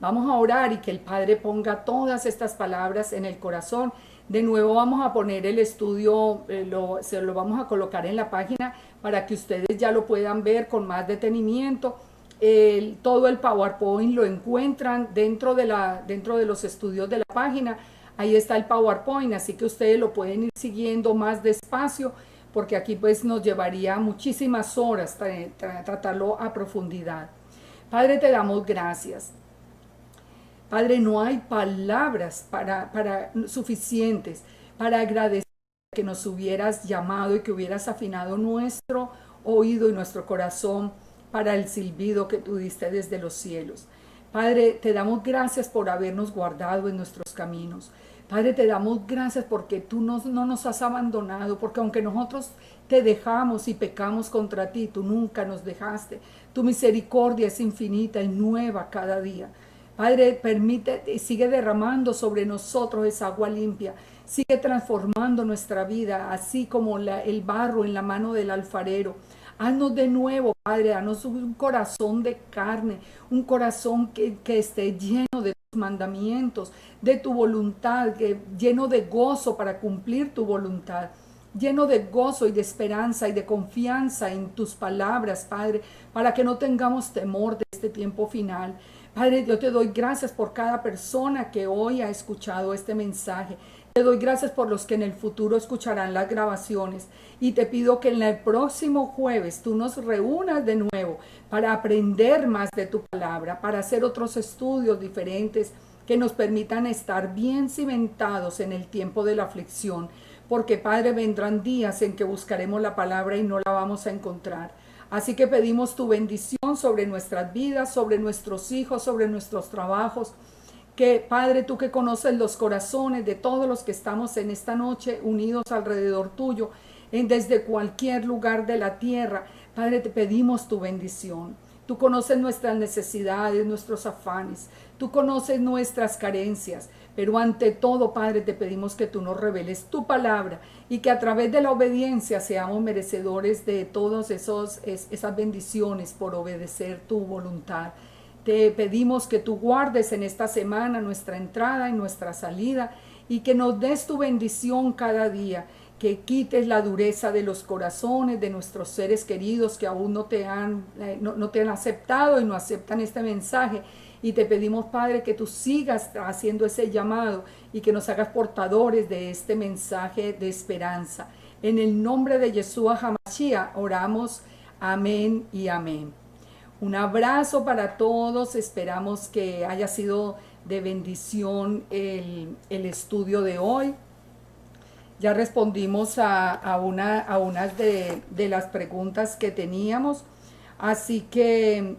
Vamos a orar y que el Padre ponga todas estas palabras en el corazón. De nuevo vamos a poner el estudio, se lo vamos a colocar en la página para que ustedes ya lo puedan ver con más detenimiento. Todo el PowerPoint lo encuentran dentro de los estudios de la página. Ahí está el PowerPoint, así que ustedes lo pueden ir siguiendo más despacio, porque aquí pues nos llevaría muchísimas horas tratarlo a profundidad. Padre, te damos gracias. Padre, no hay palabras suficientes para agradecer que nos hubieras llamado y que hubieras afinado nuestro oído y nuestro corazón para el silbido que tú diste desde los cielos. Padre, te damos gracias por habernos guardado en nuestros caminos. Padre, te damos gracias porque tú no nos has abandonado, porque aunque nosotros te dejamos y pecamos contra ti, tú nunca nos dejaste. Tu misericordia es infinita y nueva cada día. Padre, permite, sigue derramando sobre nosotros esa agua limpia, sigue transformando nuestra vida, así como el barro en la mano del alfarero. Haznos de nuevo, Padre, haznos un corazón de carne, un corazón que esté lleno de tus mandamientos, de tu voluntad, lleno de gozo para cumplir tu voluntad, lleno de gozo y de esperanza y de confianza en tus palabras, Padre, para que no tengamos temor de este tiempo final. Padre, yo te doy gracias por cada persona que hoy ha escuchado este mensaje. Te doy gracias por los que en el futuro escucharán las grabaciones y te pido que en el próximo jueves tú nos reúnas de nuevo para aprender más de tu palabra, para hacer otros estudios diferentes que nos permitan estar bien cimentados en el tiempo de la aflicción, porque Padre, vendrán días en que buscaremos la palabra y no la vamos a encontrar. Así que pedimos tu bendición sobre nuestras vidas, sobre nuestros hijos, sobre nuestros trabajos. Que Padre, tú que conoces los corazones de todos los que estamos en esta noche unidos alrededor tuyo, desde cualquier lugar de la tierra, Padre, te pedimos tu bendición. Tú conoces nuestras necesidades, nuestros afanes, tú conoces nuestras carencias, pero ante todo, Padre, te pedimos que tú nos reveles tu palabra y que a través de la obediencia seamos merecedores de todas esas bendiciones por obedecer tu voluntad. Te pedimos que tú guardes en esta semana nuestra entrada y nuestra salida y que nos des tu bendición cada día, que quites la dureza de los corazones de nuestros seres queridos que aún no te han aceptado y no aceptan este mensaje. Y te pedimos, Padre, que tú sigas haciendo ese llamado y que nos hagas portadores de este mensaje de esperanza. En el nombre de Yeshua HaMashiach oramos. Amén y amén. Un abrazo para todos. Esperamos que haya sido de bendición el estudio de hoy. Ya respondimos a unas de las preguntas que teníamos. Así que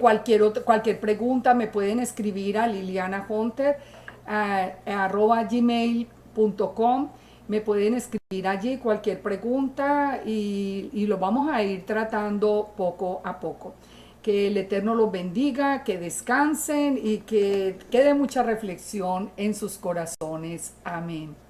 cualquier pregunta me pueden escribir a lilianahunter@gmail.com. Me pueden escribir allí cualquier pregunta y lo vamos a ir tratando poco a poco. Que el Eterno los bendiga, que descansen y que quede mucha reflexión en sus corazones. Amén.